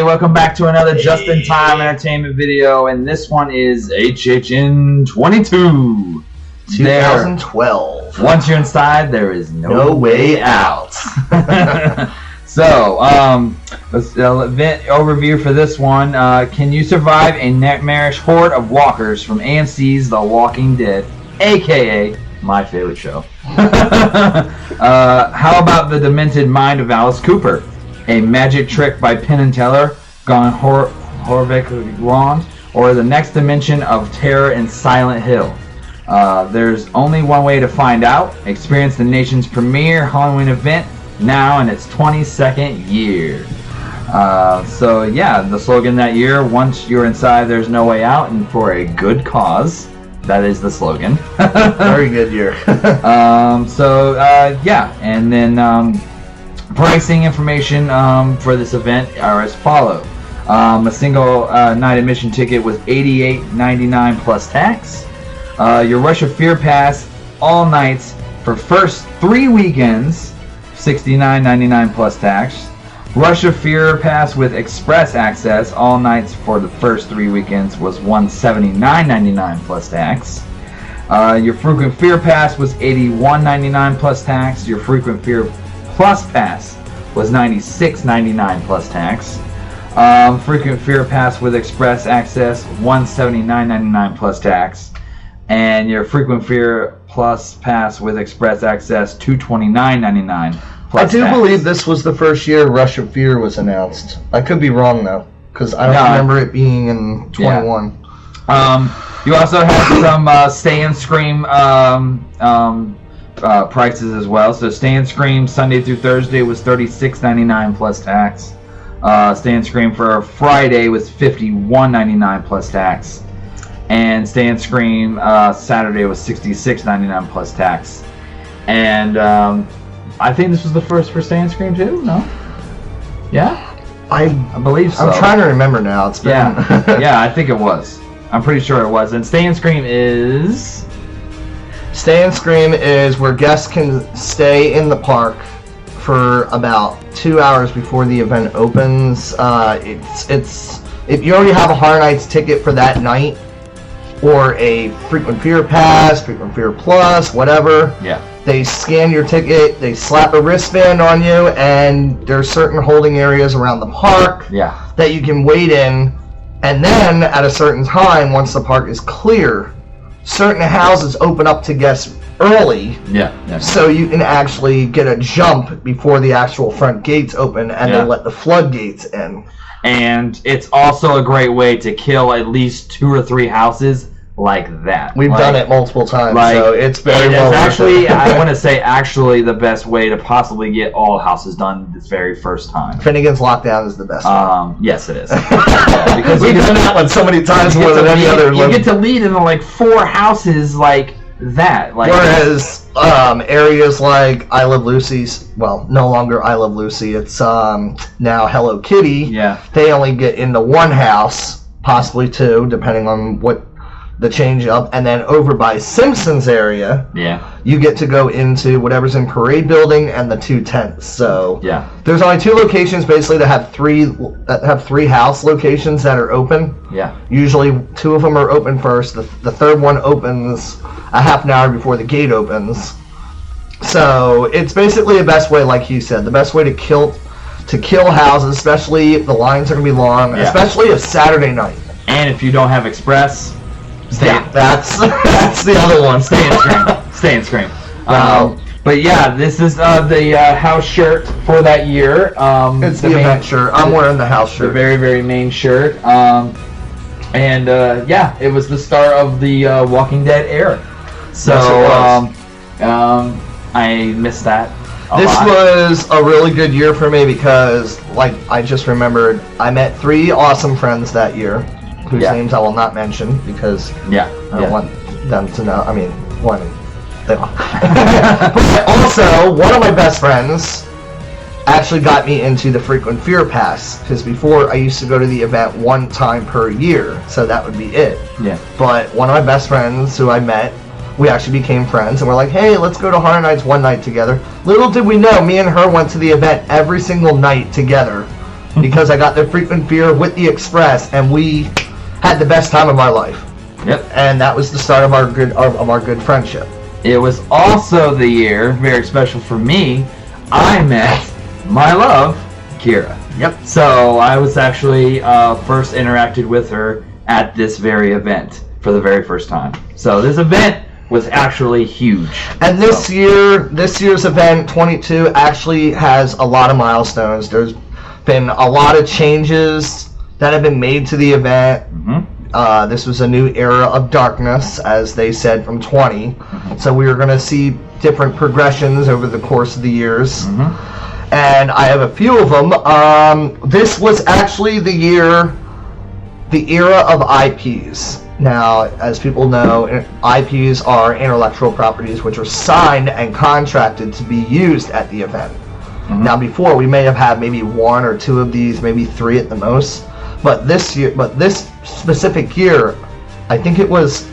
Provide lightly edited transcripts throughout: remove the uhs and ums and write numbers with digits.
welcome back to another just-in-time entertainment video, and this one is HHN 22. 2012. Once you're inside, there is no way out. So, event overview for this one. Can you survive a nightmarish horde of walkers from AMC's The Walking Dead, aka my favorite show? How about the demented mind of Alice Cooper? A magic trick by Penn and Teller gone horrifically wrong, or the next dimension of terror in Silent Hill? There's only one way to find out. Experience the nation's premier Halloween event now in its 22nd year. So yeah, the slogan that year: once you're inside, there's no way out, and for a good cause. That is the slogan. Very good year. Yeah, and then pricing information for this event are as follow. A single night admission ticket was $88.99 plus tax. Your Rush of Fear pass all nights for first 3 weekends, $69.99 plus tax. Rush of Fear pass with express access all nights for the first 3 weekends was $179.99 plus tax. Your Frequent Fear pass was $81.99 plus tax. Your Frequent Fear Plus pass was $96.99 plus tax. Frequent Fear pass with express access $179.99 plus tax. And your Frequent Fear Plus pass with express access $229.99 plus I do tax. believe this was the first year Rush of Fear was announced. I could be wrong though, because I don't remember it being in 21. Yeah. You also had some Stay and Scream prices as well. So Stay and Scream Sunday through Thursday was $36.99 plus tax. Stay and Scream for Friday was $51.99 plus tax. And Stay and Scream Saturday was $66.99 plus tax. And I think this was the first for Stay and Scream too. No? Yeah, I believe so. I'm trying to remember now. It's been yeah, I think it was. I'm pretty sure it was. And Stay and Scream is where guests can stay in the park for about 2 hours before the event opens. It's if you already have a Horror Nights ticket for that night, or a Frequent Fear Pass, Frequent Fear Plus, whatever. Yeah. They scan your ticket, they slap a wristband on you, and there's certain holding areas around the park that you can wait in. And then at a certain time, once the park is clear, certain houses open up to guests early. Yeah. So you can actually get a jump before the actual front gates open, and they let the floodgates in. And it's also a great way to kill at least 2 or 3 houses like that. We've done it multiple times, so it's very well worth actually, I want to say, actually the best way to possibly get all houses done this very first time. Finnegan's Lockdown is the best one. Yes, it is. Because we've done that one so many times more than any other. You get to lead in like 4 houses like that. Like, whereas areas like I Love Lucy's, well, no longer I Love Lucy, it's now Hello Kitty. Yeah. They only get into 1 house, possibly 2, depending on what the change up, and then over by Simpsons area, you get to go into whatever's in Parade Building and the 2 tents. So there's only 2 locations basically that have 3 house locations that are open. Usually 2 of them are open first. The third one opens a half an hour before the gate opens. So it's basically the best way, like you said, the best way to kill houses, especially if the lines are going to be long, especially if Saturday night. And if you don't have Express, that's the other one. Stay and Scream. But yeah, this is the house shirt for that year. It's the event shirt. I'm wearing the house shirt. The very, very main shirt. And it was the start of the Walking Dead era. So I missed that. This was a really good year for me because, like I just remembered, I met 3 awesome friends that year, whose names I will not mention because I don't want them to know. I mean, but also, one of my best friends actually got me into the Frequent Fear Pass, because before I used to go to the event 1 time per year, so that would be it. But one of my best friends who I met, we actually became friends, and we're like, hey, let's go to Horror Nights one night together. Little did we know, me and her went to the event every single night together because I got the frequent fear with the Express, and we had the best time of our life. Yep. And that was the start of our good friendship. It was also the year, very special for me, I met my love, Kira. Yep. So I was actually first interacted with her at this very event for the very first time. So this event was actually huge. And this year's event 22 actually has a lot of milestones. There's been a lot of changes that have been made to the event. Mm-hmm. This was a new era of darkness, as they said, from 20. Mm-hmm. So we were going to see different progressions over the course of the years. Mm-hmm. And I have a few of them. This was actually the era of IPs. Now, as people know, IPs are intellectual properties which are signed and contracted to be used at the event. Mm-hmm. Now, before we may have had maybe 1 or 2 of these, maybe 3 at the most. But this specific year, I think it was,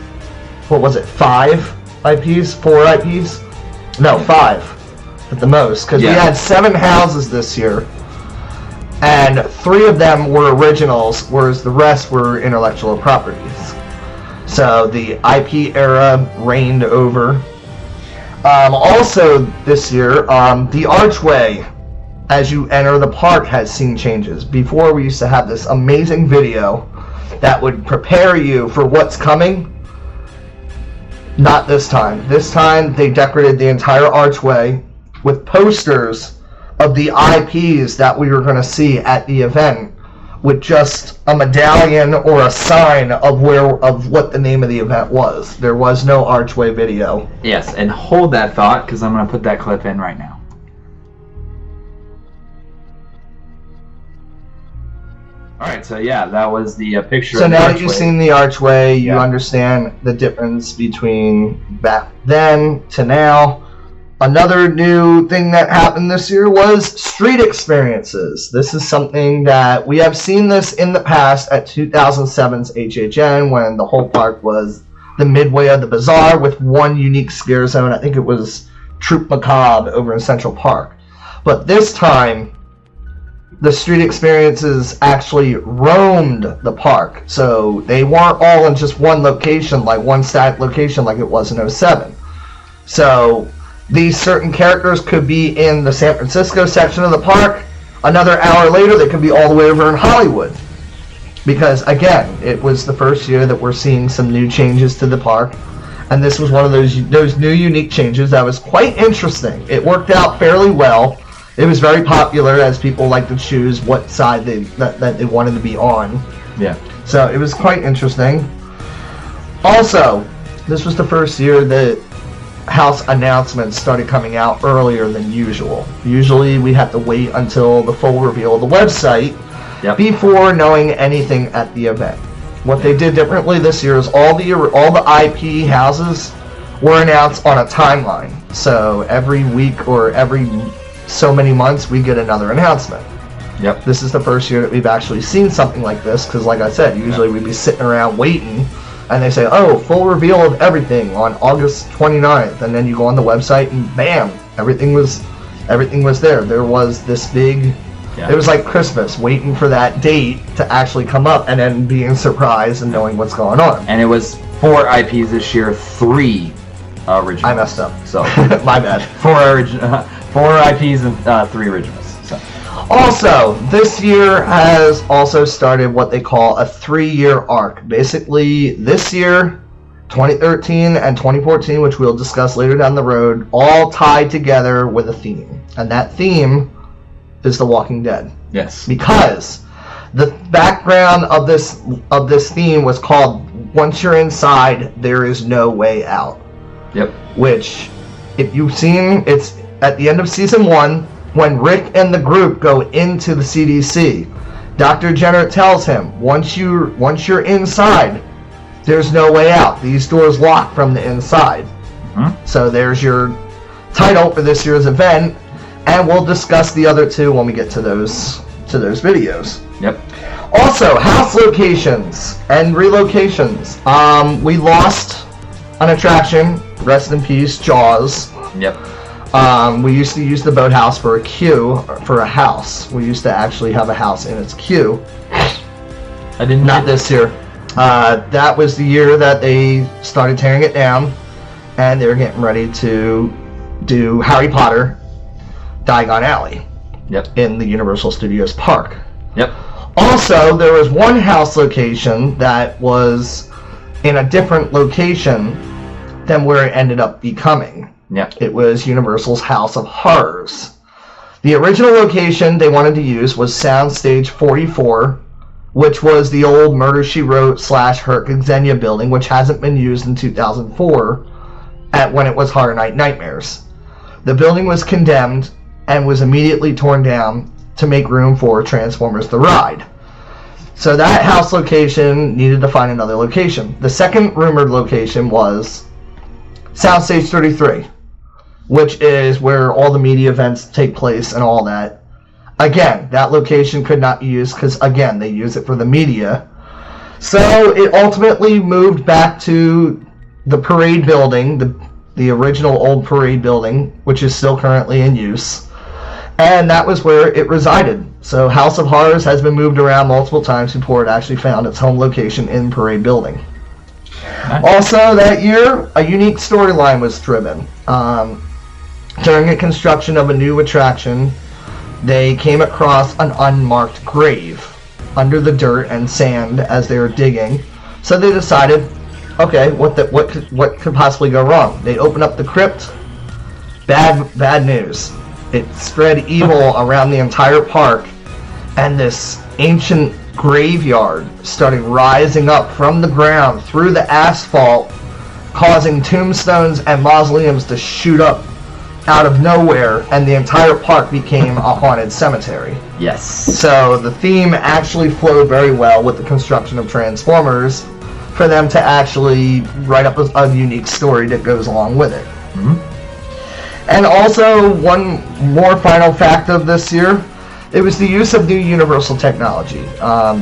what was it, 5 IPs, 4 IPs? No, 5 at the most, because we had 7 houses this year. And 3 of them were originals, whereas the rest were intellectual properties. So the IP era reigned over. Also this year, the archway as you enter the park has seen changes. Before, we used to have this amazing video that would prepare you for what's coming. Not this time. This time they decorated the entire archway with posters of the IPs that we were going to see at the event, with just a medallion or a sign of what the name of the event was. There was no archway video. Yes, and hold that thought, because I'm going to put that clip in right now. Alright, so yeah, that was the picture so of the now archway. that you've seen the archway, you understand the difference between back then to now. Another new thing that happened this year was street experiences. This is something that we have seen this in the past at 2007's HHN, when the whole park was the midway of the bazaar with one unique scare zone. I think it was Troop Macabre over in Central Park. But this time, the street experiences actually roamed the park. So they weren't all in just one location, like one static location like it was in 07. So these certain characters could be in the San Francisco section of the park. Another hour later, they could be all the way over in Hollywood. Because, again, it was the first year that we're seeing some new changes to the park. And this was one of those new unique changes that was quite interesting. It worked out fairly well. It was very popular, as people like to choose what side that they wanted to be on. Yeah. So it was quite interesting. Also, this was the first year that house announcements started coming out earlier than usual. Usually we have to wait until the full reveal of the website before knowing anything at the event. What they did differently this year is all the IP houses were announced on a timeline. So every week or every so many months we get another announcement. Yep. This is the first year that we've actually seen something like this, because like I said, usually we'd be sitting around waiting and they say, oh, full reveal of everything on August 29th, and then you go on the website and bam, everything was there. There was this big, it was like Christmas, waiting for that date to actually come up and then being surprised and knowing what's going on. And it was 4 IPs this year, 3 originals. I messed up. So my bad. 4 IPs and 3 originals. So. Also, this year has also started what they call a 3-year arc. Basically, this year, 2013 and 2014, which we'll discuss later down the road, all tied together with a theme. And that theme is The Walking Dead. Yes. Because the background of this theme was called Once You're Inside, There Is No Way Out. Yep. Which, if you've seen, it's at the end of season 1, when Rick and the group go into the CDC, Dr. Jenner tells him, once you're inside, there's no way out. These doors lock from the inside. Mm-hmm. So there's your title for this year's event, and we'll discuss the other 2 when we get to those videos. Yep. Also, house locations and relocations. We lost an attraction. Rest in peace, Jaws. Yep. We used to use the boathouse for a queue for a house. We used to actually have a house in its queue. I didn't. Not this year. That was the year that they started tearing it down, and they were getting ready to do Harry Potter, Diagon Alley. Yep. In the Universal Studios Park. Yep. Also, there was one house location that was in a different location than where it ended up becoming. Yep. It was Universal's House of Horrors. The original location they wanted to use was Soundstage 44, which was the old Murder, She Wrote / Hurricane Xenia building, which hasn't been used in 2004 when it was Horror Night Nightmares. The building was condemned and was immediately torn down to make room for Transformers The Ride. So that house location needed to find another location. The second rumored location was Soundstage 33, which is where all the media events take place and all that. Again, that location could not be used because, again, they use it for the media. So it ultimately moved back to the parade building, the original old parade building, which is still currently in use. And that was where it resided. So House of Horrors has been moved around multiple times before it actually found its home location in Parade Building. Nice. Also that year, a unique storyline was driven. During the construction of a new attraction, they came across an unmarked grave under the dirt and sand as they were digging. So they decided, okay, what could possibly go wrong? They opened up the crypt. Bad news. It spread evil around the entire park, and this ancient graveyard started rising up from the ground through the asphalt, causing tombstones and mausoleums to shoot up out of nowhere, and the entire park became a haunted cemetery. Yes. So the theme actually flowed very well with the construction of Transformers for them to actually write up a unique story that goes along with it. Mm-hmm. And also, one more final fact of this year, it was the use of new Universal technology.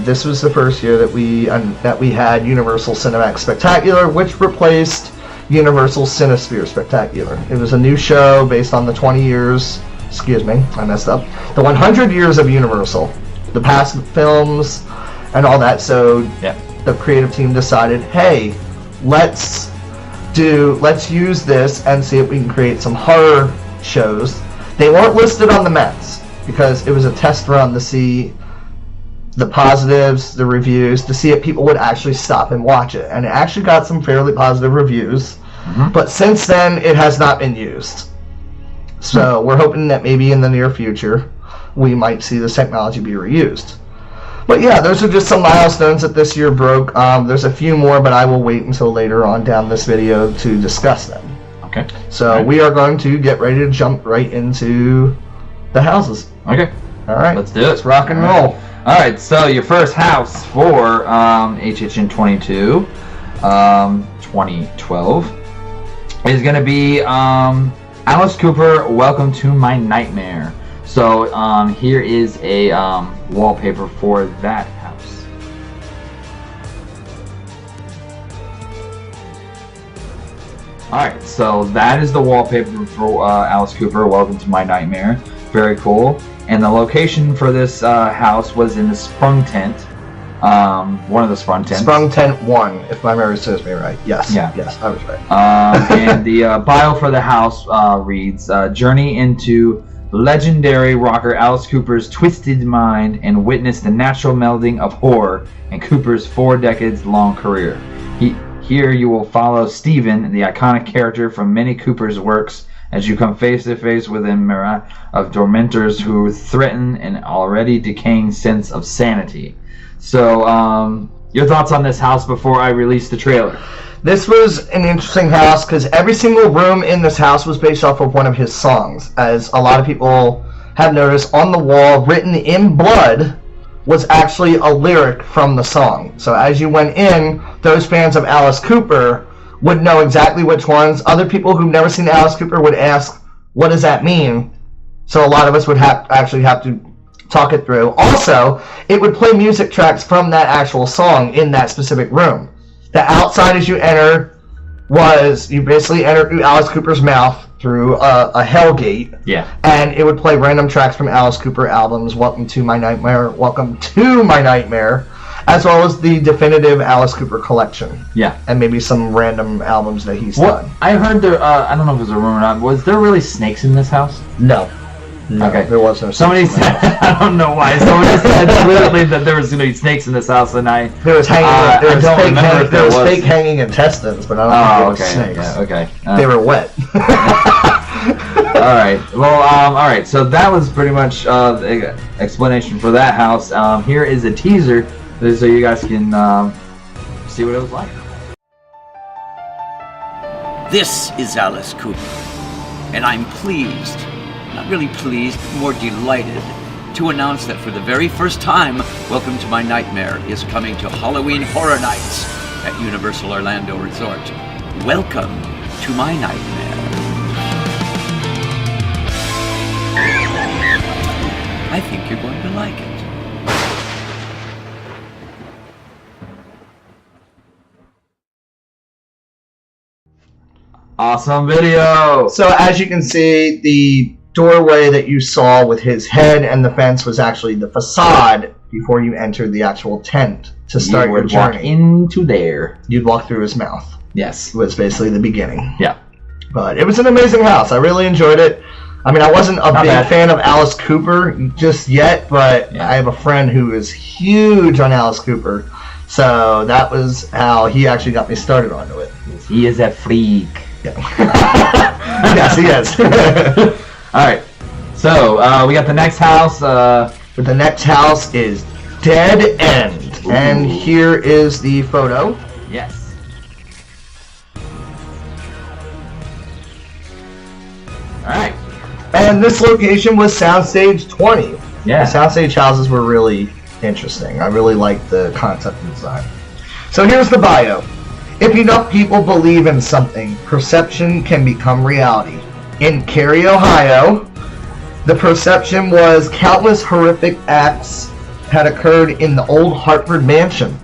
This was the first year that we had Universal Cinemax Spectacular, which replaced Universal Cinesphere Spectacular. It was a new show based on the 20 years, excuse me, I messed up, the 100 years of Universal, the past films and all that. So yeah. The creative team decided, hey, let's use this and see if we can create some horror shows. They weren't listed on the Mets because it was a test run to see the positives, the reviews, to see if people would actually stop and watch it. And it actually got some fairly positive reviews. Mm-hmm. But since then, it has not been used. So we're hoping that maybe in the near future, we might see this technology be reused. But yeah, those are just some milestones that this year broke. There's a few more, but I will wait until later on down this video to discuss them. Okay. So we are going to get ready to jump right into the houses. Okay. All right. Let's do it. Let's rock and roll. All right. So your first house for HHN 22, 2012, is going to be Alice Cooper, Welcome to My Nightmare. So here is a wallpaper for that house. Alright, so that is the wallpaper for Alice Cooper, Welcome to My Nightmare. Very cool. And the location for this house was in the Sprung Tent. One of the Sprung Tents. Sprung Tent 1, if my memory serves me right. Yes. Yeah. Yes, I was right. And the bio for the house reads, Journey into legendary rocker Alice Cooper's twisted mind and witness the natural melding of horror in Cooper's 4 decades-long career. Here you will follow Steven, the iconic character from many Cooper's works, as you come face to face with a myriad of tormentors who threaten an already decaying sense of sanity. So, your thoughts on this house before I release the trailer? This was an interesting house because every single room in this house was based off of one of his songs. As a lot of people have noticed, on the wall, written in blood, was actually a lyric from the song. So as you went in, those fans of Alice Cooper would know exactly which ones. Other people who've never seen Alice Cooper would ask, what does that mean? So a lot of us would actually have to talk it through. Also, it would play music tracks from that actual song in that specific room. The outside as you enter was, you basically enter through Alice Cooper's mouth. through a Hellgate. Yeah. And it would play random tracks from Alice Cooper albums, Welcome to My Nightmare, as well as the definitive Alice Cooper collection. Yeah. And maybe some random albums that he's done. I heard there, I don't know if it was a rumor or not, was there really snakes in this house? No. Okay. There was no snakes. Somebody said, I don't know why, somebody said literally that there was going to be snakes in this house, and there was fake hanging intestines, but I don't think it was snakes. Yeah, okay. They were wet. Alright, well, alright, so that was pretty much the explanation for that house. Here is a teaser, so you guys can see what it was like. This is Alice Cooper, and I'm pleased, not really pleased, more delighted, to announce that for the very first time, Welcome to My Nightmare is coming to Halloween Horror Nights at Universal Orlando Resort. Welcome to My Nightmare. I think you're going to like it. Awesome video! So as you can see, the doorway that you saw with his head and the fence was actually the facade before you entered the actual tent to start your journey. Walk into there. You'd walk through his mouth. Yes. Was basically the beginning. Yeah. But it was an amazing house. I really enjoyed it. I mean, I wasn't a big fan of Alice Cooper just yet, but I have a friend who is huge on Alice Cooper. So that was how he actually got me started onto it. He is a freak. Yeah. Yes, he is. Alright, so we got the next house. But the next house is Dead End. Ooh. And here is the photo. Yes. Alright. And this location was Soundstage 20. Yeah. The Soundstage houses were really interesting. I really liked the concept and design. So here's the bio. If enough people believe in something, perception can become reality. In Cary, Ohio, the perception was countless horrific acts had occurred in the old Hartford mansion.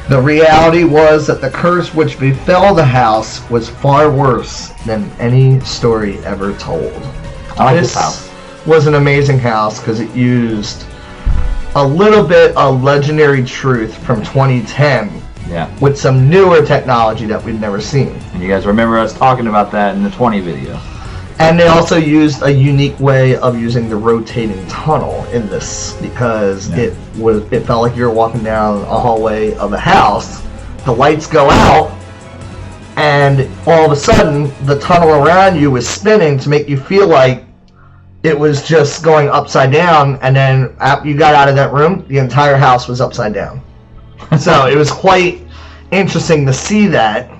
The reality was that the curse which befell the house was far worse than any story ever told. I like this house. Was an amazing house because it used a little bit of legendary truth from 2010 with some newer technology that we'd never seen. And you guys remember us talking about that in the 20 video. And they also used a unique way of using the rotating tunnel in this because it felt like you were walking down a hallway of a house. The lights go out, and all of a sudden the tunnel around you was spinning to make you feel like it was just going upside down. And then after you got out of that room, the entire house was upside down. So it was quite interesting to see that.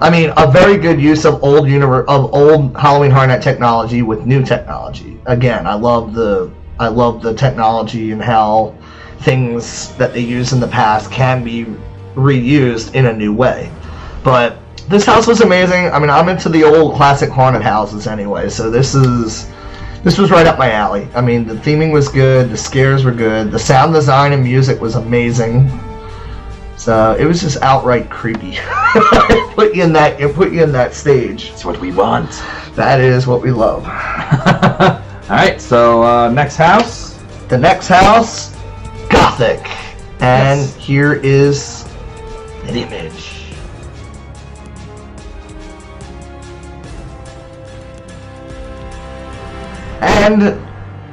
I mean, a very good use of old Halloween Horror Night technology with new technology. Again, I love the technology and how things that they used in the past can be reused in a new way. But this house was amazing. I mean, I'm into the old classic haunted houses anyway, so this was right up my alley. I mean, the theming was good, the scares were good, the sound design and music was amazing. So it was just outright creepy. Put you in that stage. That's what we want. That is what we love. Alright, so next house. The next house, Gothic. And here is an image. And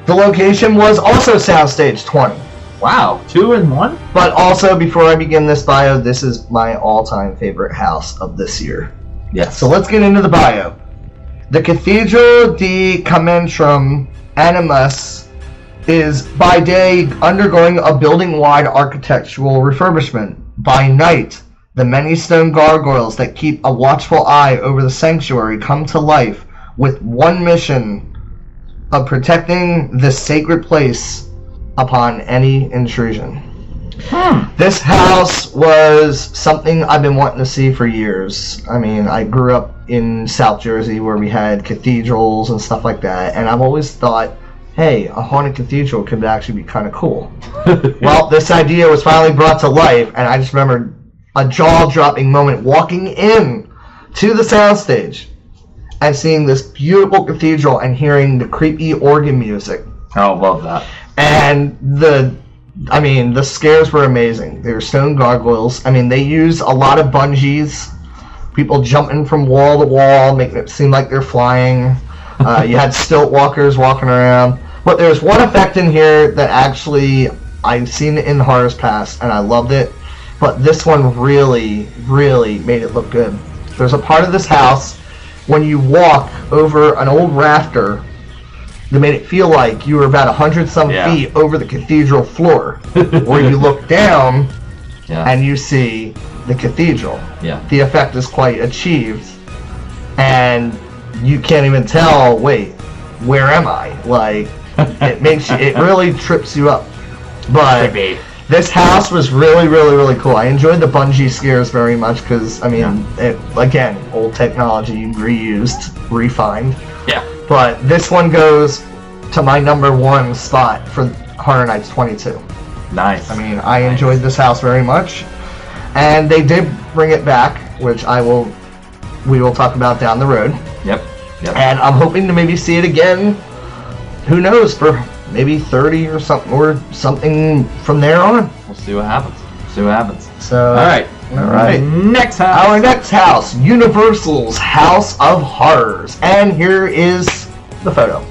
the location was also Soundstage 20. Wow, 2 in 1? But also, before I begin this bio, this is my all-time favorite house of this year. Yes. So let's get into the bio. The Cathedral di Camentrum Animus is by day undergoing a building-wide architectural refurbishment. By night, the many stone gargoyles that keep a watchful eye over the sanctuary come to life with one mission of protecting this sacred place upon any intrusion. This house was something I've been wanting to see for years. I mean, I grew up in South Jersey where we had cathedrals and stuff like that, and I've always thought, hey, a haunted cathedral could actually be kind of cool. Well, this idea was finally brought to life, and I just remember a jaw-dropping moment walking in to the soundstage. and seeing this beautiful cathedral and hearing the creepy organ music. Oh, love that. And the scares were amazing. They were stone gargoyles. I mean, they used a lot of bungees, people jumping from wall to wall, making it seem like they're flying. You had stilt walkers walking around. But there's one effect in here that actually I've seen it in horrors past, and I loved it. But this one really, really made it look good. There's a part of this house when you walk over an old rafter that made it feel like you were about 100-some feet over the cathedral floor, where you look down and you see the cathedral. Yeah. The effect is quite achieved, and you can't even tell, wait, where am I? Like, it really trips you up. But this house was really, really, really cool. I enjoyed the bungee scares very much because, I mean, again, old technology, reused, refined. Yeah. But this one goes to my number 1 spot for Horror Nights 22. Nice. I mean, I enjoyed this house very much. And they did bring it back, which we will talk about down the road. Yep. And I'm hoping to maybe see it again, who knows, for maybe 30 or something from there on. We'll see what happens. So, all right. Next house. Our next house, Universal's House of Horrors. And here is the photo.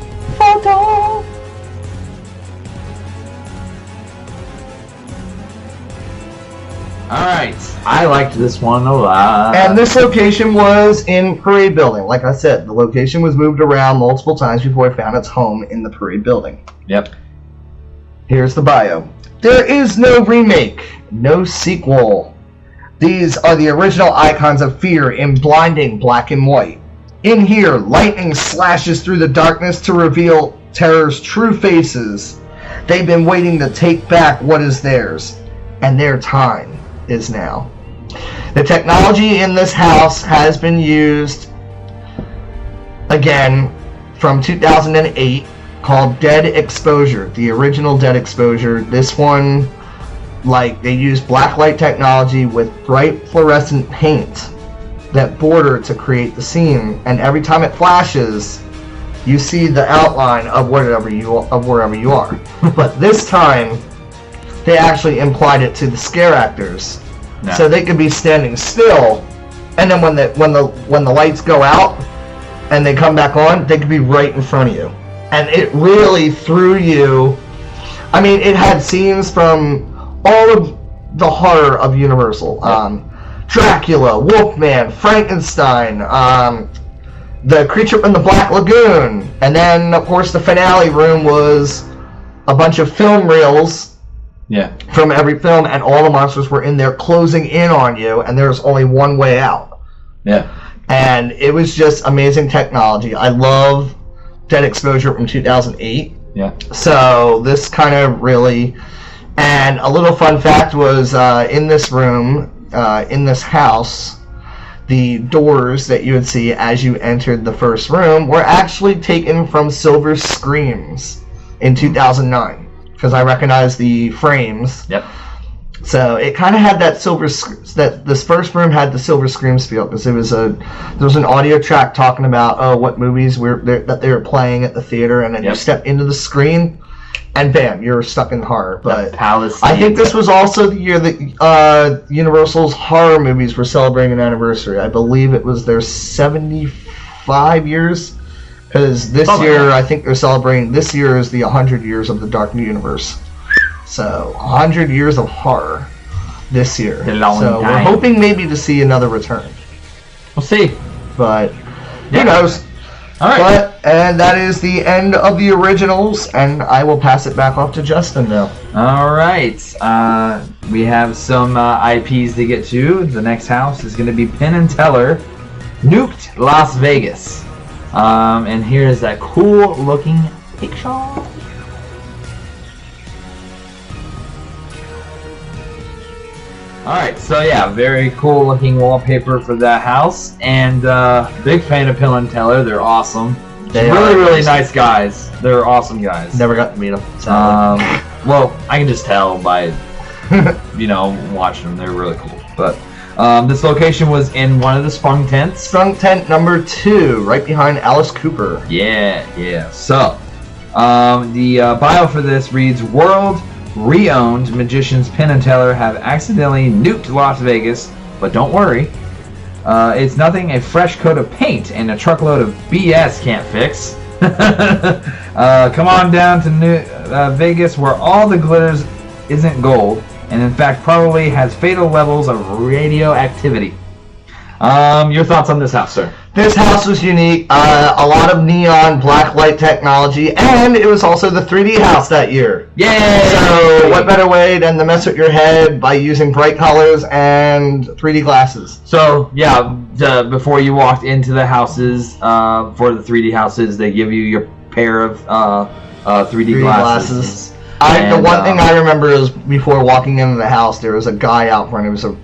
Alright, I liked this one a lot. And this location was in Parade Building. Like I said, the location was moved around multiple times before it found its home in the Parade Building. Yep. Here's the bio. There is no remake, no sequel. These are the original icons of fear in blinding black and white. In here, lightning slashes through the darkness to reveal terror's true faces. They've been waiting to take back what is theirs, and their time is now. The technology in this house has been used again from 2008, called Dead Exposure, the original Dead Exposure. This one, like, they used blacklight technology with bright fluorescent paint that border to create the scene, and every time it flashes, you see the outline of wherever you are. But this time, they actually implied it to the scare actors, so they could be standing still, and then when the lights go out and they come back on, they could be right in front of you, and it really threw you. I mean, it had scenes from all of the horror of Universal, Dracula, Wolfman, Frankenstein, the Creature from the Black Lagoon, and then of course the finale room was a bunch of film reels. Yeah. From every film, and all the monsters were in there closing in on you, and there's only one way out. Yeah. And it was just amazing technology. I love Dead Exposure from 2008. Yeah. So this kind of really, and a little fun fact was in this room, in this house, the doors that you would see as you entered the first room were actually taken from Silver Screams in 2009. Because I recognize the frames. Yep. So it kind of had that this first room had the Silver Screams feel, because there was an audio track talking about what movies that they were playing at the theater, and then you step into the screen, and bam, you're stuck in horror. But I think this was also the year that Universal's horror movies were celebrating an anniversary. I believe it was their 75 years. Because this year, I think they're celebrating, this year is the 100 years of the Dark Universe. So, 100 years of horror this year. So, we're hoping maybe to see another return. We'll see. But, who knows? Alright. And that is the end of the originals, and I will pass it back off to Justin now. Alright. We have some IPs to get to. The next house is going to be Penn and Teller, Nuked Las Vegas. And here's that cool looking picture. Alright, so yeah, very cool looking wallpaper for that house, and big fan of Penn and Teller. They're awesome. They're really nice guys. They're awesome guys. Never got to meet them. Well, I can just tell by watching them. They're really cool. But This location was in one of the sprung tents. Sprung tent number 2, right behind Alice Cooper. Yeah. So, the bio for this reads, World re-owned magicians Penn and Teller have accidentally nuked Las Vegas, but don't worry. It's nothing a fresh coat of paint and a truckload of BS can't fix. Come on down to Vegas where all the glitters isn't gold, and in fact probably has fatal levels of radioactivity. Your thoughts on this house, sir? This house was unique. A lot of neon black light technology, and it was also the 3D house that year. Yay! So what better way than to mess with your head by using bright colors and 3D glasses? So yeah, before you walked into the houses, for the 3D houses, they give you your pair of 3D glasses. The one thing I remember is before walking into the house, there was a guy out front. It was a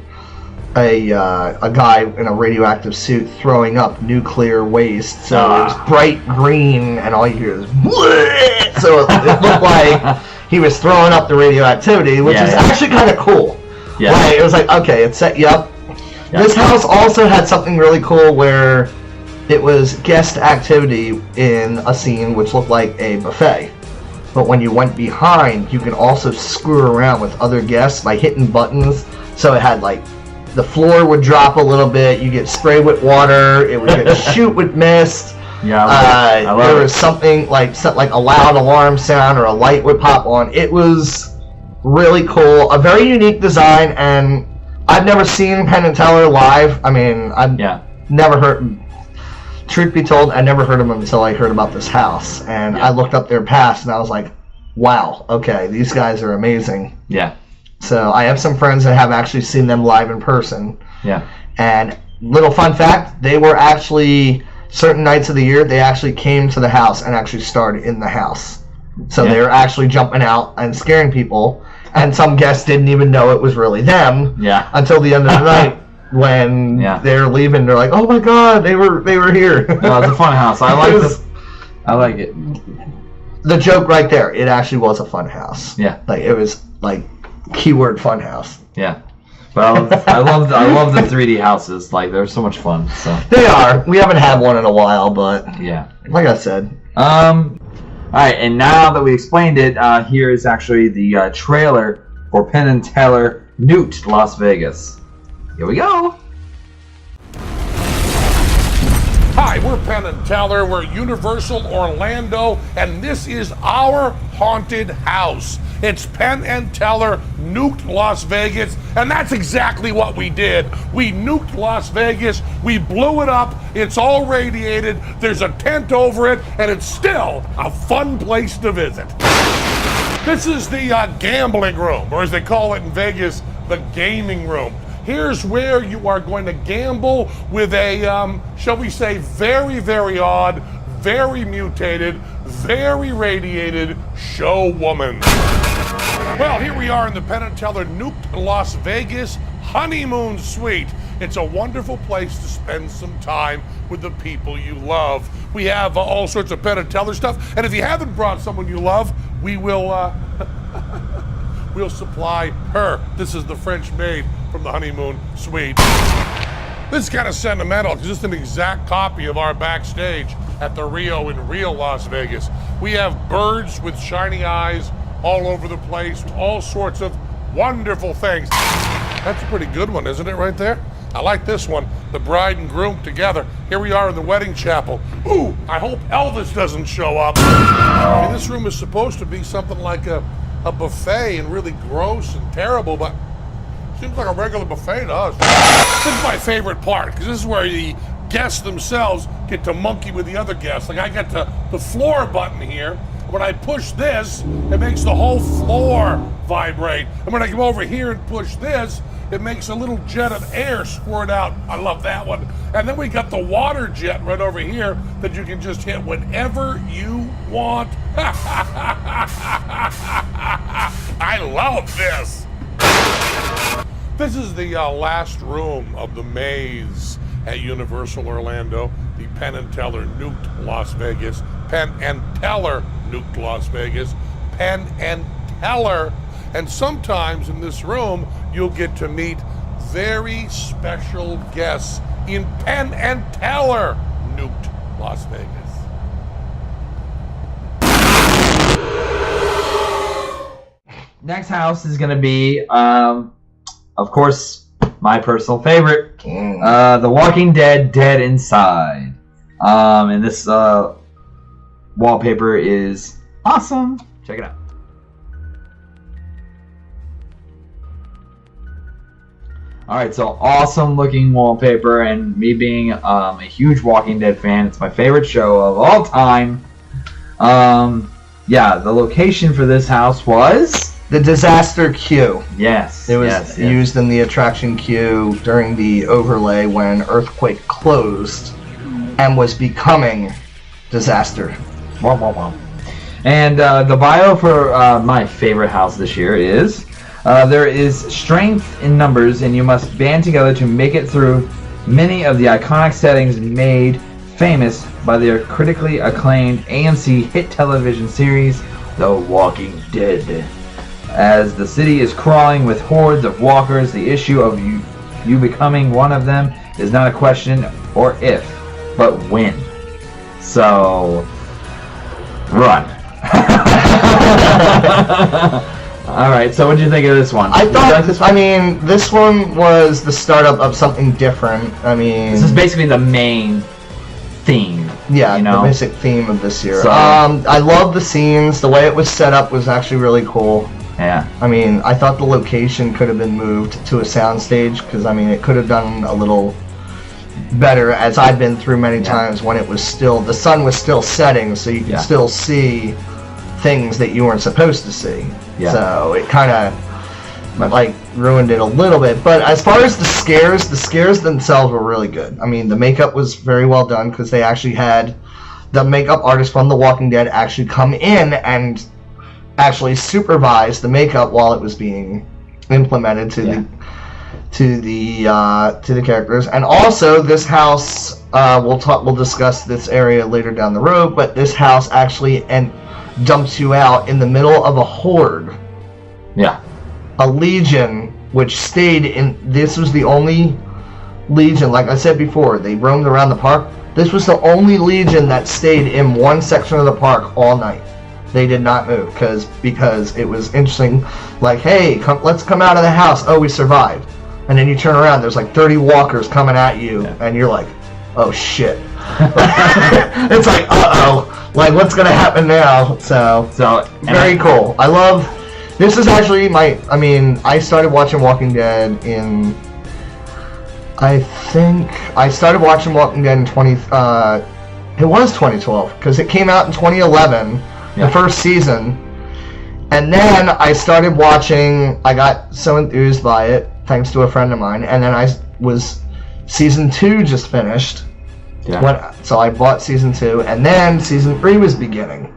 guy in a radioactive suit throwing up nuclear waste. So it was bright green, and all you hear is bleh! So it looked like he was throwing up the radioactivity, which is actually kind of cool. Yeah. Right? It was like, okay, it set you up. Yeah. This house also had something really cool where it was guest activity in a scene which looked like a buffet. But when you went behind, you could also screw around with other guests by hitting buttons. So it had like, the floor would drop a little bit, you get sprayed with water, it would get shoot with mist. Yeah, I love there was something like a loud alarm sound or a light would pop on. It was really cool, a very unique design, and I've never seen Penn and Teller live. I mean, I've never heard. Truth be told, I never heard of them until I heard about this house, and I looked up their past, and I was like, wow, okay, these guys are amazing. Yeah. So I have some friends that have actually seen them live in person. Yeah. And little fun fact, they were actually, certain nights of the year, they actually came to the house and actually started in the house. So they were actually jumping out and scaring people, and some guests didn't even know it was really them until the end of the night. When they're leaving, they're like, "Oh my God, they were here." No, it's a fun house. I like it. The joke right there. It actually was a fun house. Yeah, like it was like keyword fun house. Yeah, well, I love the 3D houses. Like they're so much fun. So they are. We haven't had one in a while, but like I said. All right, and now that we explained it, here is actually the trailer for Penn and Teller Nuked Las Vegas. Here we go. Hi, we're Penn and Teller. We're Universal Orlando, and this is our haunted house. It's Penn and Teller Nuked Las Vegas, and that's exactly what we did. We nuked Las Vegas. We blew it up. It's all radiated. There's a tent over it, and it's still a fun place to visit. This is the gambling room, or as they call it in Vegas, the gaming room. Here's where you are going to gamble with a, shall we say, very, very odd, very mutated, very radiated show woman. Well, here we are in the Penn and Teller Nuked Las Vegas Honeymoon Suite. It's a wonderful place to spend some time with the people you love. We have all sorts of Penn and Teller stuff, and if you haven't brought someone you love, we will, we'll supply her. This is the French maid from the Honeymoon Suite. This is kind of sentimental because it's an exact copy of our backstage at the Rio in real Las Vegas. We have birds with shiny eyes all over the place, all sorts of wonderful things. That's a pretty good one, isn't it, right there? I like this one, the bride and groom together. Here we are in the wedding chapel. Ooh, I hope Elvis doesn't show up. I mean, this room is supposed to be something like a buffet and really gross and terrible, but seems like a regular buffet to us. This is my favorite part, because this is where the guests themselves get to monkey with the other guests. Like I get the floor button here. When I push this, it makes the whole floor vibrate. And when I come over here and push this, it makes a little jet of air squirt out. I love that one. And then we got the water jet right over here that you can just hit whenever you want. I love this. This is the last room of the maze at Universal Orlando, the Penn and Teller Nuked Las Vegas. Penn and Teller Nuked Las Vegas. Penn and Teller. And sometimes in this room, you'll get to meet very special guests in Penn and Teller, nuked Las Vegas. Next house is going to be, of course, my personal favorite, The Walking Dead: Dead Inside. And this wallpaper is awesome. Check it out. Alright, so awesome looking wallpaper, and me being a huge Walking Dead fan, it's my favorite show of all time. Yeah, the location for this house was the disaster queue. Yes. It was used in the attraction queue during the overlay when Earthquake closed and was becoming disaster. And the bio for my favorite house this year is there is strength in numbers, and you must band together to make it through many of the iconic settings made famous by their critically acclaimed AMC hit television series, The Walking Dead. As the city is crawling with hordes of walkers, the issue of you becoming one of them is not a question or if, but when. So, run. Alright, so what did you think of this one? This one was the startup of something different. This is basically the main theme. Yeah, you know? The basic theme of this year. So, I love the scenes. The way it was set up was actually really cool. Yeah. I thought the location could have been moved to a soundstage because, it could have done a little better, as I've been through many times when it was still, the sun was still setting, so you could still see things that you weren't supposed to see. Yeah. So it kind of ruined it a little bit. But as far as the scares themselves were really good. The makeup was very well done because they actually had the makeup artist from The Walking Dead actually come in and actually supervise the makeup while it was being implemented to the characters. And also this house, we'll discuss this area later down the road, but this house actually dumps you out in the middle of a horde. Yeah. A legion which stayed in. This was the only legion, like I said before, they roamed around the park. This was the only legion that stayed in one section of the park all night. They did not move because it was interesting. Like, hey, let's come out of the house. Oh, we survived. And then you turn around, there's like 30 walkers coming at you, and you're like, oh shit. It's like, uh-oh. Like, what's going to happen now? So very cool. I love, this is actually I started watching Walking Dead in, I think, I started watching Walking Dead in it was 2012, because it came out in 2011. The first season, and then I started watching. I got so enthused by it thanks to a friend of mine, and then season 2 just finished. So I bought season 2, and then season 3 was beginning.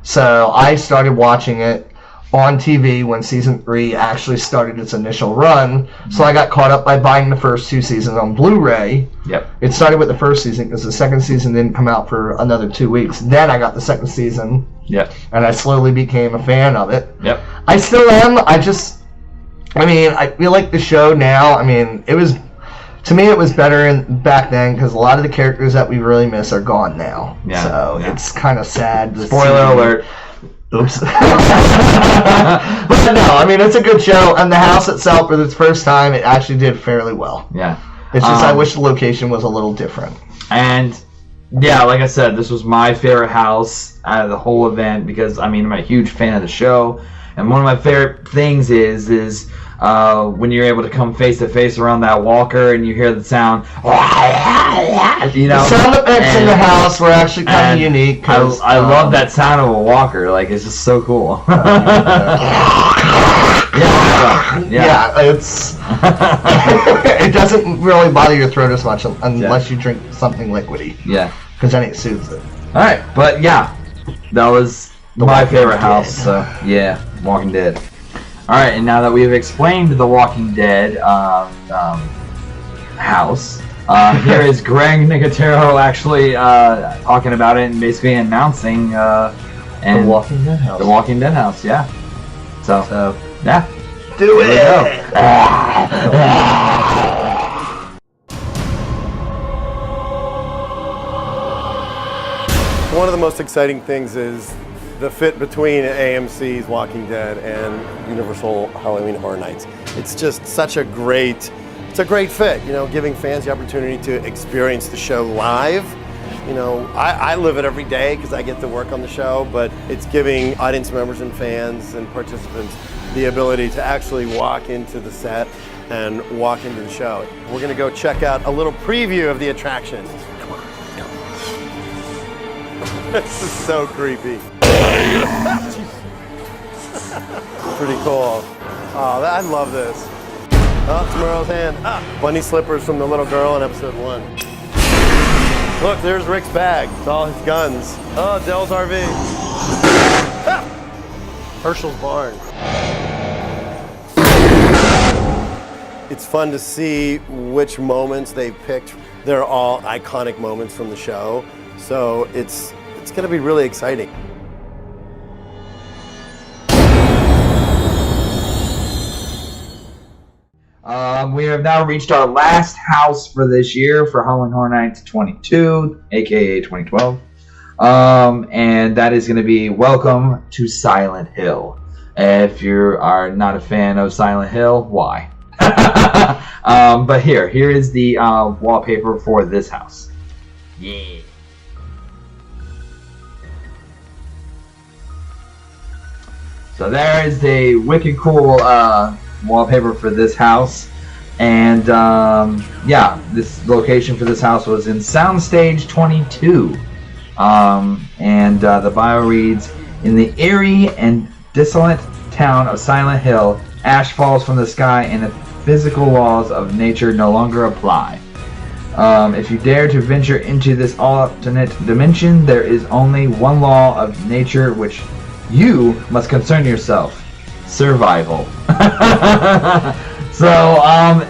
So I started watching it on TV when season 3 actually started its initial run. So I got caught up by buying the first 2 seasons on Blu-ray. It started with the first season because the second season didn't come out for another 2 weeks. Then I got the second season. And I slowly became a fan of it. I still am. I feel like the show now, to me it was better back then because a lot of the characters that we really miss are gone now. It's kind of sad. Spoiler alert. Oops. But no, it's a good show, and the house itself, for its first time, it actually did fairly well. It's just I wish the location was a little different. And yeah, like I said, this was my favorite house out of the whole event because I'm a huge fan of the show, and one of my favorite things is when you're able to come face to face around that walker and you hear the sound, The sound effects in the house were actually kind of unique. I love that sound of a walker. Like, it's just so cool. It's it doesn't really bother your throat as much unless you drink something liquidy. Because then it soothes it. All right, but that was my favorite house. So Walking Dead. All right, and now that we've explained the Walking Dead house, here is Greg Nicotero actually talking about it and basically announcing the Walking Dead house. The Walking Dead house, yeah. So yeah. Do it. One of the most exciting things is the fit between AMC's Walking Dead and Universal Halloween Horror Nights. It's just such a great fit, you know, giving fans the opportunity to experience the show live. You know, I live it every day because I get to work on the show, but it's giving audience members and fans and participants the ability to actually walk into the set and walk into the show. We're gonna go check out a little preview of the attraction. Come on, come. This is so creepy. Pretty cool. Oh, I love this. Oh, it's Merle's hand. Bunny slippers from the little girl in episode 1. Look, there's Rick's bag. It's all his guns. Oh, Dell's RV. Herschel's barn. It's fun to see which moments they picked. They're all iconic moments from the show. So it's going to be really exciting. We have now reached our last house for this year for Halloween Horror Nights 22, aka 2012. And that is going to be Welcome to Silent Hill. If you are not a fan of Silent Hill, why? But here is the wallpaper for this house. Yeah. So there is the wicked cool wallpaper for this house. And yeah, this location for this house was in Soundstage 22. And the bio reads, in the eerie and desolate town of Silent Hill, ash falls from the sky and the physical laws of nature no longer apply. If you dare to venture into this alternate dimension, there is only one law of nature which you must concern yourself: survival. So,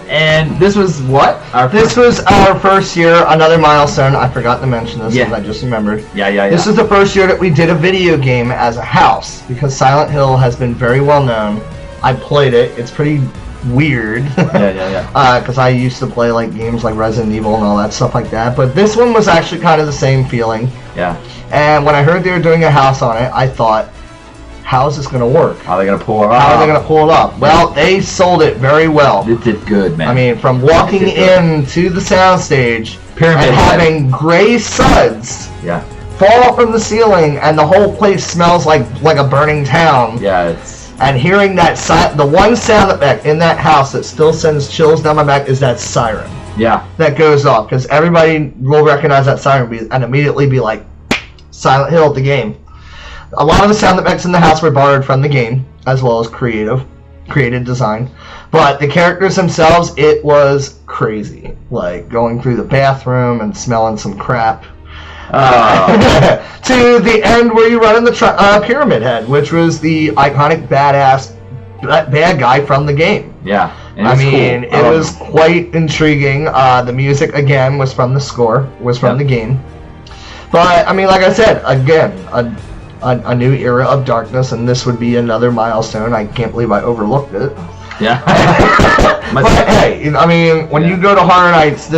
and this was what? This was our first year, another milestone. I forgot to mention this, Yeah. I just remembered. Yeah. This is the first year that we did a video game as a house, because Silent Hill has been very well known. I played it. It's pretty weird. Yeah. Because I used to play like games like Resident Evil and all that stuff like that. But this one was actually kind of the same feeling. Yeah. And when I heard they were doing a house on it, I thought, how is this going to work? How are they going to pull it off? How are they going to pull it off? Well, they sold it very well. It did good, man. I mean, from walking into the soundstage Pyramid and head. having gray suds Yeah. fall from the ceiling, and the whole place smells like a burning town. Yeah, it's... And hearing that the one sound effect in that house that still sends chills down my back is that siren Yeah. that goes off, because everybody will recognize that siren and immediately be like, Silent Hill, the game. A lot of the sound effects in the house were borrowed from the game, as well as created design. But the characters themselves, it was crazy. Like, going through the bathroom and smelling some crap. To the end where you run in the Pyramid Head, which was the iconic badass bad guy from the game. Yeah. I mean, it was quite intriguing. The music, again, was from the score, was from the game. But, I mean, like I said, again, a new era of darkness, and this would be another milestone. I can't believe I overlooked it. Yeah. But hey, I mean, when you go to Horror Nights,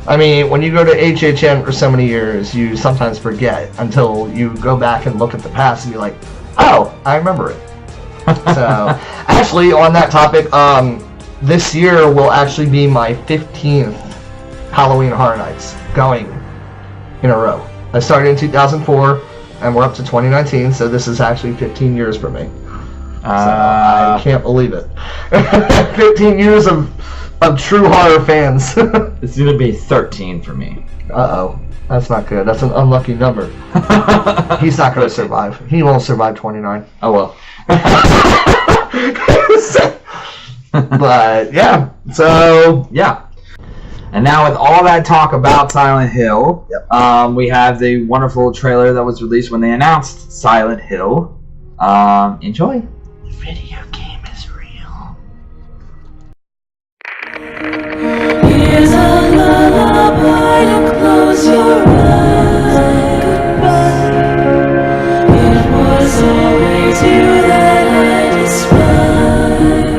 when you go to HHN for so many years, you sometimes forget until you go back and look at the past and be like, oh, I remember it. So, actually, on that topic, this year will actually be my 15th Halloween Horror Nights going in a row. I started in 2004, and we're up to 2019, so this is actually 15 years for me. So I can't believe it. 15 years of true horror fans. It's going to be 13 for me. Uh-oh. That's not good. That's an unlucky number. He's not going to survive. He won't survive 29. Oh, well. But, yeah. So, yeah. And now with all that talk about Silent Hill, we have the wonderful trailer that was released when they announced Silent Hill. Enjoy. the video game is real. Here's a lullaby to close your eyes. Goodbye. It was always you that I despised.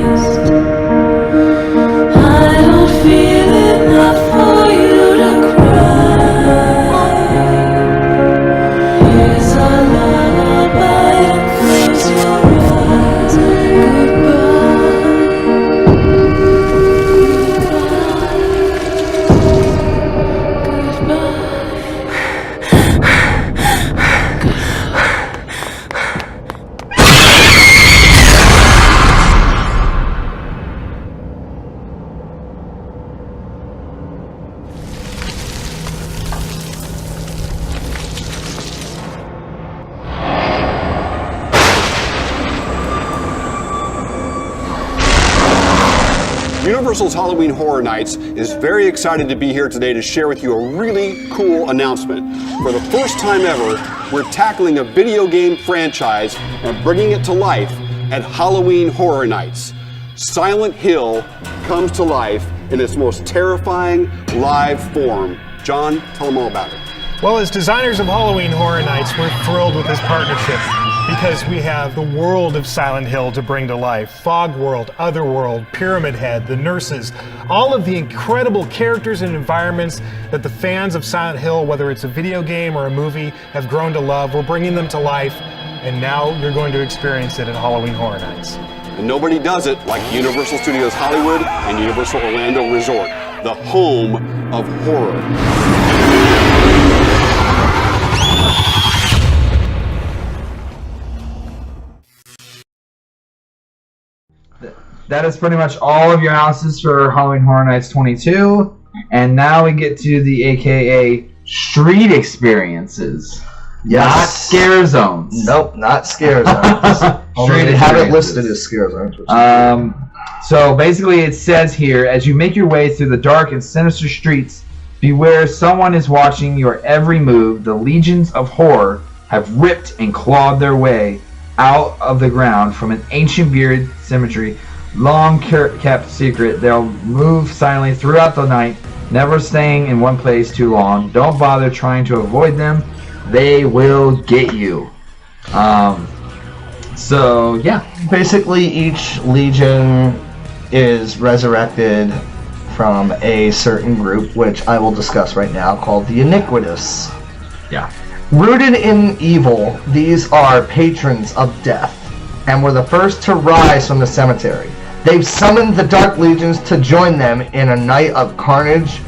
Universal's Halloween Horror Nights is very excited to be here today to share with you a really cool announcement. For the first time ever, we're tackling a video game franchise and bringing it to life at Halloween Horror Nights. Silent Hill comes to life in its most terrifying live form. John, tell them all about it. Well, as designers of Halloween Horror Nights, we're thrilled with this partnership because we have the world of Silent Hill to bring to life. Fog World, Otherworld, Pyramid Head, the nurses, all of the incredible characters and environments that the fans of Silent Hill, whether it's a video game or a movie, have grown to love. We're bringing them to life, and now you're going to experience it at Halloween Horror Nights. And nobody does it like Universal Studios Hollywood and Universal Orlando Resort, the home of horror. That is pretty much all of your houses for Halloween Horror Nights 22. And now we get to the AKA street experiences. Yes. Not scare zones. Nope, not scare zones. Street They have it experiences. listed as scare zones. So basically it says here, as you make your way through the dark and sinister streets, beware someone is watching your every move. The legions of horror have ripped and clawed their way out of the ground from an ancient bearded cemetery. Long kept secret, they'll move silently throughout the night, never staying in one place too long. Don't bother trying to avoid them. They will get you. So, yeah. Basically, each legion is resurrected from a certain group, which I will discuss right now, called the Iniquitous. Yeah. Rooted in evil, these are patrons of death, and were the first to rise from the cemetery. They've summoned the Dark Legions to join them in a night of carnage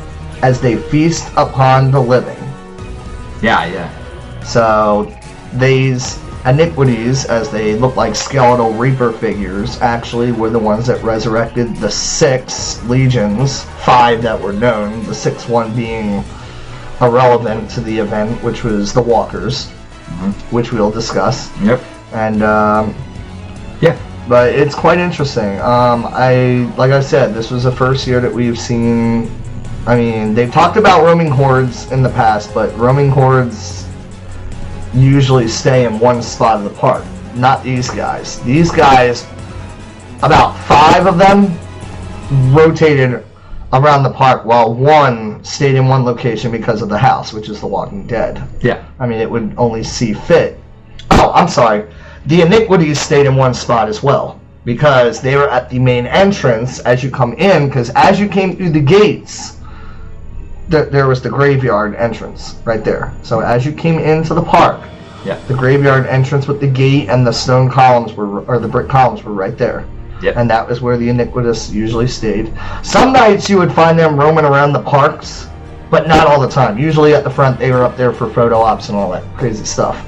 as they feast upon the living. Yeah. So, these Iniquities, as they look like skeletal Reaper figures, actually were the ones that resurrected the 6 legions, 5 that were known, the 6th one being irrelevant to the event, which was the Walkers, which we'll discuss. Yep. And, yeah. But it's quite interesting. Like I said, this was the first year that we've seen. I mean, they've talked about roaming hordes in the past, but roaming hordes usually stay in one spot of the park. Not these guys. These guys, about 5 of them, rotated around the park, while 1 stayed in one location because of the house, which is The Walking Dead. Yeah. I mean, it would only see fit. Oh, I'm sorry. The Iniquities stayed in one spot as well, because they were at the main entrance as you come in, because as you came through the gates, there was the graveyard entrance right there. So as you came into the park, the graveyard entrance with the gate and the stone columns or the brick columns were right there. Yep. And that was where the Iniquitous usually stayed. Some nights you would find them roaming around the parks, but not all the time. Usually at the front, they were up there for photo ops and all that crazy stuff.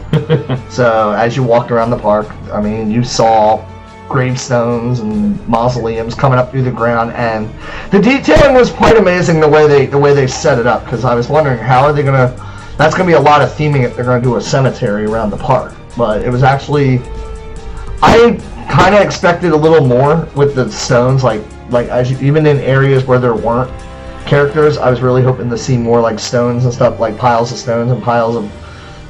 So as you walked around the park, I mean, you saw gravestones and mausoleums coming up through the ground, and the detailing was quite amazing the way they set it up. Because I was wondering, how are they gonna? That's gonna be a lot of theming if they're gonna do a cemetery around the park. But it was actually, I kind of expected a little more with the stones, like as you, even in areas where there weren't characters, I was really hoping to see more like stones and stuff, like piles of stones and piles of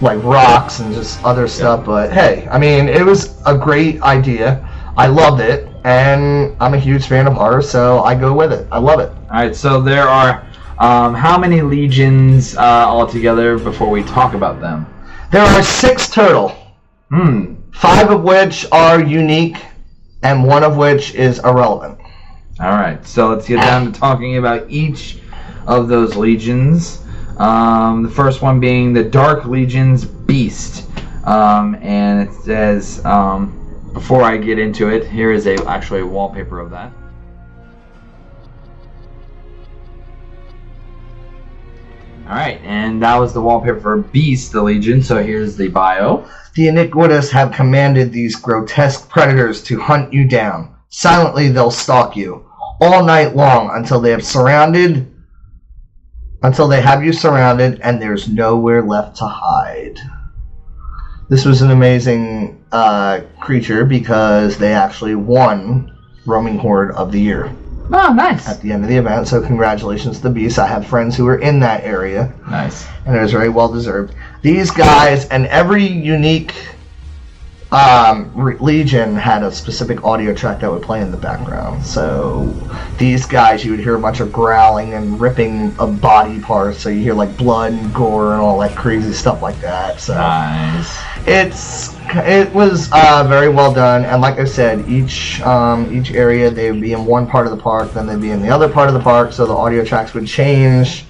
like rocks and just other stuff. But hey, I mean, it was a great idea. I loved it, and I'm a huge fan of horror, so I go with it. I love it. Alright, so there are how many legions altogether before we talk about them? There are 6 total. 5 of which are unique, and 1 of which is irrelevant. Alright, so let's get down to talking about each of those legions. The first one being the Dark Legion's Beast. And it says, before I get into it, here is actually a wallpaper of that. Alright, and that was the wallpaper for Beast, the Legion, so here's the bio. The Iniquitous have commanded these grotesque predators to hunt you down. Silently they'll stalk you all night long until they have you surrounded and there's nowhere left to hide. This was an amazing creature because they actually won Roaming Horde of the Year. Oh, nice. At the end of the event, so congratulations to the Beast. I have friends who were in that area. Nice. And it was very well deserved. These guys, and every unique Legion had a specific audio track that would play in the background. So these guys, you would hear a bunch of growling and ripping of body parts. So you hear like blood and gore and all that crazy stuff like that. So nice. It was very well done. And like I said, each area, they would be in one part of the park, then they'd be in the other part of the park. So the audio tracks would change.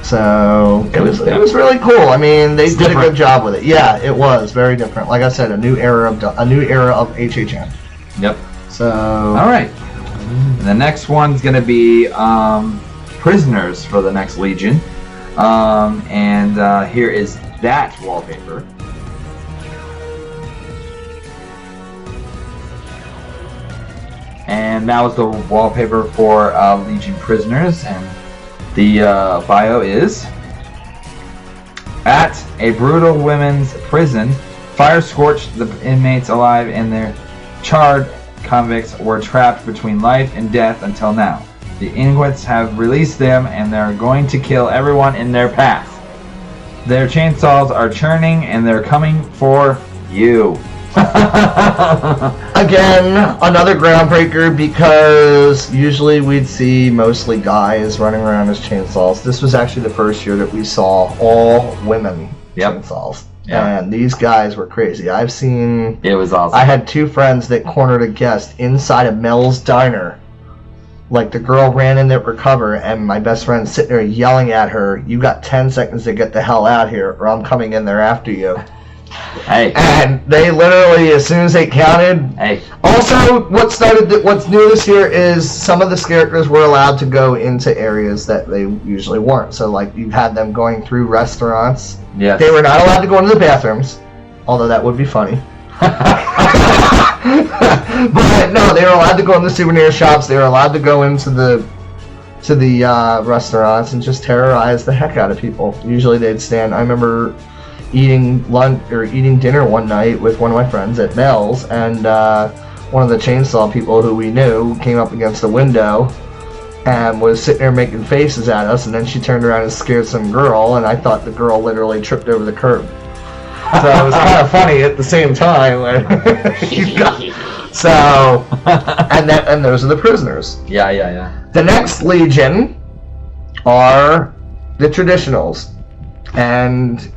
So it was really cool. I mean, they did a good job with it. Yeah, it was very different. Like I said, a new era of HHN. Yep. So all right. The next one's gonna be prisoners for the next Legion, and here is that wallpaper. And that was the wallpaper for Legion prisoners, and the bio is: at a brutal women's prison, fire scorched the inmates alive, and their charred convicts were trapped between life and death until now. The Inuits have released them, and they're going to kill everyone in their path. Their chainsaws are churning, and they're coming for you. Again, another groundbreaker, because usually we'd see mostly guys running around as chainsaws. This was actually the first year that we saw all women chainsaws. Yeah. And these guys were crazy. It was awesome. I had two friends that cornered a guest inside of Mel's Diner. Like, the girl ran in there to recover, and my best friend sitting there yelling at her, "You got 10 seconds to get the hell out here, or I'm coming in there after you." Hey. And they literally, as soon as they counted. Hey. Also, what's new this year is some of the characters were allowed to go into areas that they usually weren't. So, like, you had them going through restaurants. Yes. They were not allowed to go into the bathrooms, although that would be funny. But no, they were allowed to go in the souvenir shops. They were allowed to go into the restaurants and just terrorize the heck out of people. Usually they'd stand. I remember eating dinner one night with one of my friends at Mel's, and one of the chainsaw people who we knew came up against the window and was sitting there making faces at us, and then she turned around and scared some girl, and I thought the girl literally tripped over the curb. So it was kind of funny at the same time. So, and those are the prisoners. Yeah. The next Legion are the traditionals, and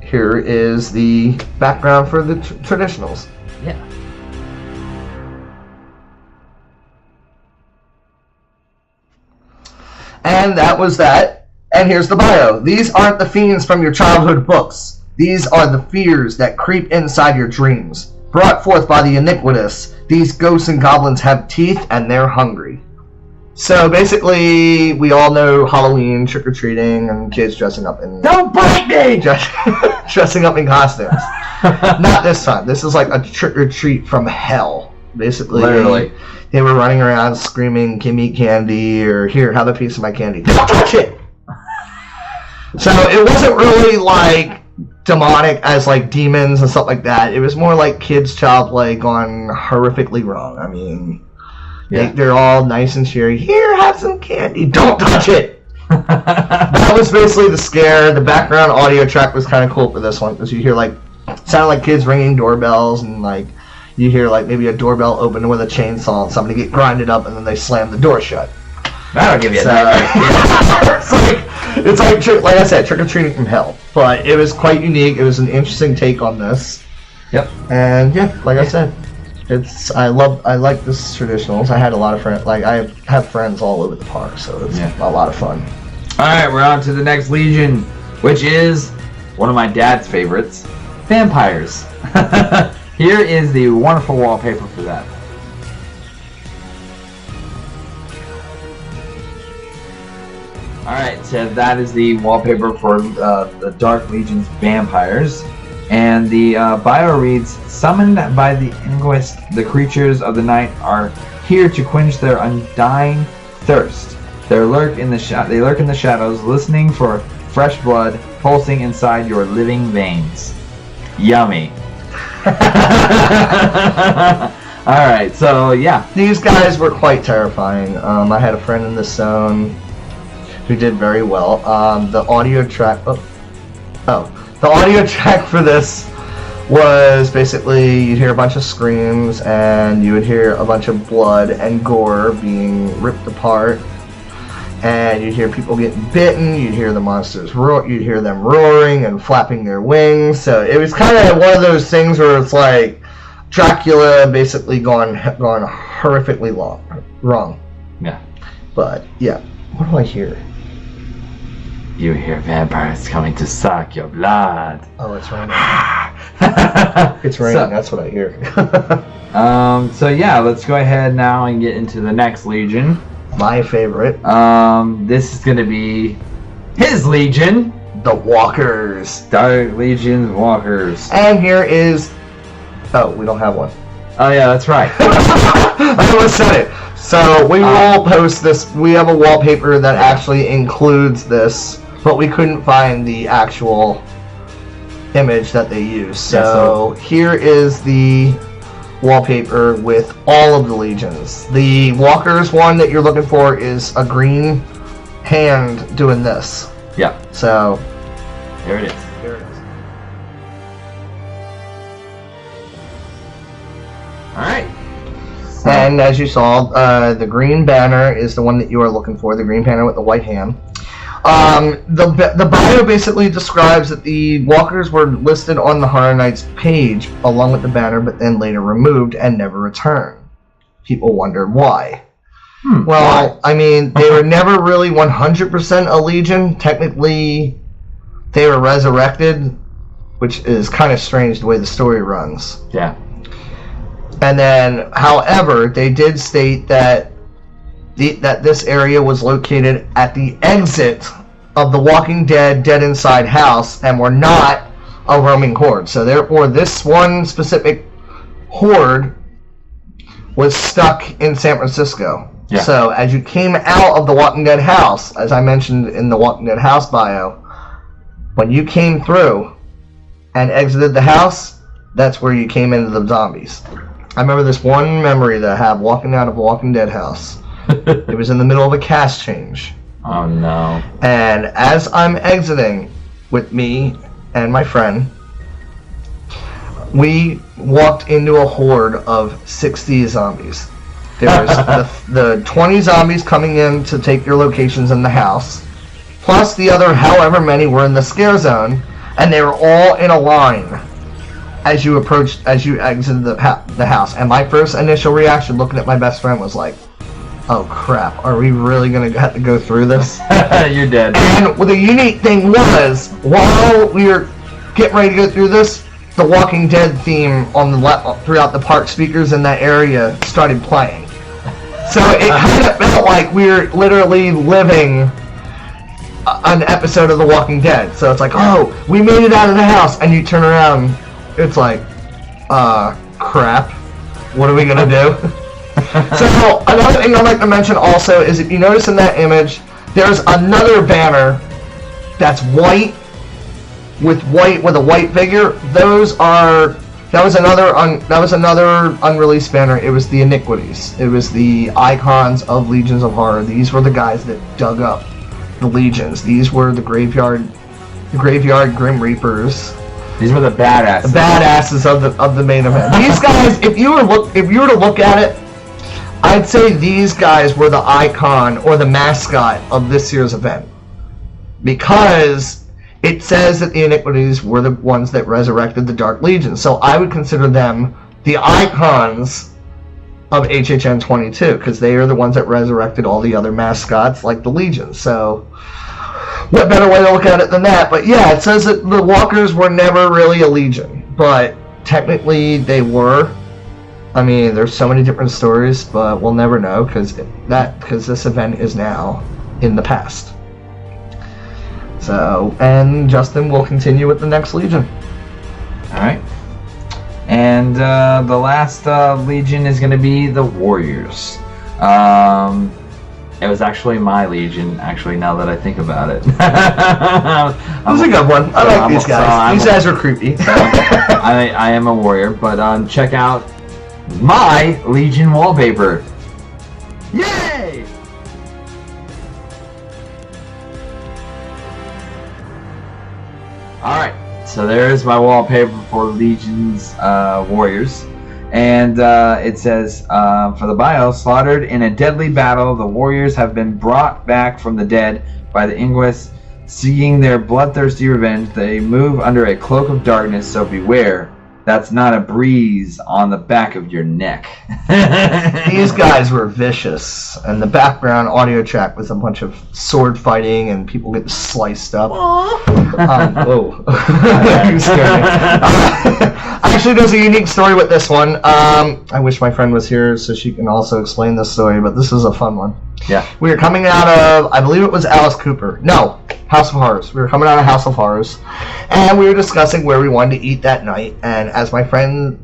here is the background for the traditionals. Yeah. And that was that. And here's the bio. These aren't the fiends from your childhood books. These are the fears that creep inside your dreams. Brought forth by the iniquitous, these ghosts and goblins have teeth and they're hungry. So basically, we all know Halloween, trick-or-treating, and kids dressing up in... Don't bite me! Dressing up in costumes. Not this time. This is like a trick-or-treat from hell. Basically, literally. They were running around screaming, "Give me candy," or "Here, have a piece of my candy." Don't touch it! So it wasn't really like demonic as like demons and stuff like that. It was more like kids' childplay gone horrifically wrong. I mean... Yeah. They're all nice and cheery. "Here, have some candy." Don't touch it. That was basically the scare. The background audio track was kind of cool for this one, because you hear like, sounded like kids ringing doorbells, and like you hear like maybe a doorbell open with a chainsaw and somebody get grinded up, and then they slam the door shut. That'll give you a nightmare. It's like like I said, trick-or-treating from hell. But it was quite unique. It was an interesting take on this. Yep. And yeah, like I said, I like this traditionals. I had a lot of friends. Like, I have friends all over the park, so it's a lot of fun. All right, we're on to the next Legion, which is one of my dad's favorites, vampires. Here is the wonderful wallpaper for that. All right, so that is the wallpaper for the Dark Legion's vampires. And the bio reads, "Summoned by the Inquest, the creatures of the night are here to quench their undying thirst. They lurk in the shadows, listening for fresh blood pulsing inside your living veins." Yummy. All right, so yeah, these guys were quite terrifying. I had a friend in the zone who did very well. The audio track. The audio track for this was basically you'd hear a bunch of screams and you would hear a bunch of blood and gore being ripped apart, and you'd hear people getting bitten. You'd hear the monsters roar. You'd hear them roaring and flapping their wings. So it was kind of one of those things where it's like Dracula basically gone horrifically wrong. Yeah. But yeah, what do I hear? You hear vampires coming to suck your blood. Oh, it's raining. It's raining. So, that's what I hear. So yeah, let's go ahead now and get into the next Legion. My favorite. This is gonna be his Legion, the Walkers. Dark Legion Walkers. And here is. Oh, we don't have one. Oh yeah, that's right. I almost said it. So we will post this. We have a wallpaper that actually includes this, but we couldn't find the actual image that they use. So here is the wallpaper with all of the Legions. The Walkers one that you're looking for is a green hand doing this. Yeah. So there it is. There it is. All right. And as you saw, the green banner is the one that you are looking for, the green banner with the white hand. The bio basically describes that the Walkers were listed on the Horror Nights page along with the banner, but then later removed and never returned. People wondered why. Well, I mean, they were never really 100% a Legion. Technically, they were resurrected, which is kind of strange the way the story runs. Yeah. And then, however, they did state that that this area was located at the exit of the Walking Dead Dead Inside house and were not a roaming horde. So therefore, this one specific horde was stuck in San Francisco. Yeah. So as you came out of the Walking Dead house, as I mentioned in the Walking Dead house bio, when you came through and exited the house, that's where you came into the zombies. I remember this one memory that I have walking out of a Walking Dead house. It was in the middle of a cast change. Oh no. And as I'm exiting with me and my friend, we walked into a horde of 60 zombies. There was the 20 zombies coming in to take your locations in the house, plus the other however many were in the scare zone, and they were all in a line as you exited the house. And my first initial reaction looking at my best friend was like, oh crap, are we really going to have to go through this? You're dead. And the unique thing was, while we were getting ready to go through this, the Walking Dead theme on throughout the park speakers in that area started playing. So it kind of felt like we were literally living an episode of The Walking Dead. So it's like, oh, we made it out of the house, and you turn around, it's like, crap, what are we gonna do? So another thing I'd like to mention also is if you notice in that image, there's another banner that's white with a white figure. That was another unreleased banner. It was the Iniquities. It was the icons of Legions of Horror. These were the guys that dug up the Legions. These were the graveyard Grim Reapers. These were the badasses. The badasses of the main event. These guys, if you were to look at it, I'd say these guys were the icon or the mascot of this year's event, because it says that the Iniquities were the ones that resurrected the Dark Legion. So I would consider them the icons of HHN 22, because they are the ones that resurrected all the other mascots like the Legion. So what better way to look at it than that? But yeah, it says that the Walkers were never really a Legion, but technically they were. I mean, there's so many different stories, but we'll never know because this event is now in the past. So, and Justin will continue with the next Legion. All right. And the last Legion is going to be the Warriors. It was actually my Legion, actually, now that I think about it. It was a good one. I like these guys. These guys are creepy. I am a warrior, but check out my Legion wallpaper. Yay! Alright, so there's my wallpaper for Legion's warriors. And it says, for the bio, slaughtered in a deadly battle, the warriors have been brought back from the dead by the Inquis. Seeking their bloodthirsty revenge, they move under a cloak of darkness, so beware. That's not a breeze on the back of your neck. These guys were vicious, and the background audio track was a bunch of sword fighting and people getting sliced up. Whoa. Actually, there's a unique story with this one. I wish my friend was here so she can also explain this story, but this is a fun one. Yeah. We were coming out of, I believe it was Alice Cooper. No, House of Horrors. We were coming out of House of Horrors, and we were discussing where we wanted to eat that night, and as my friend,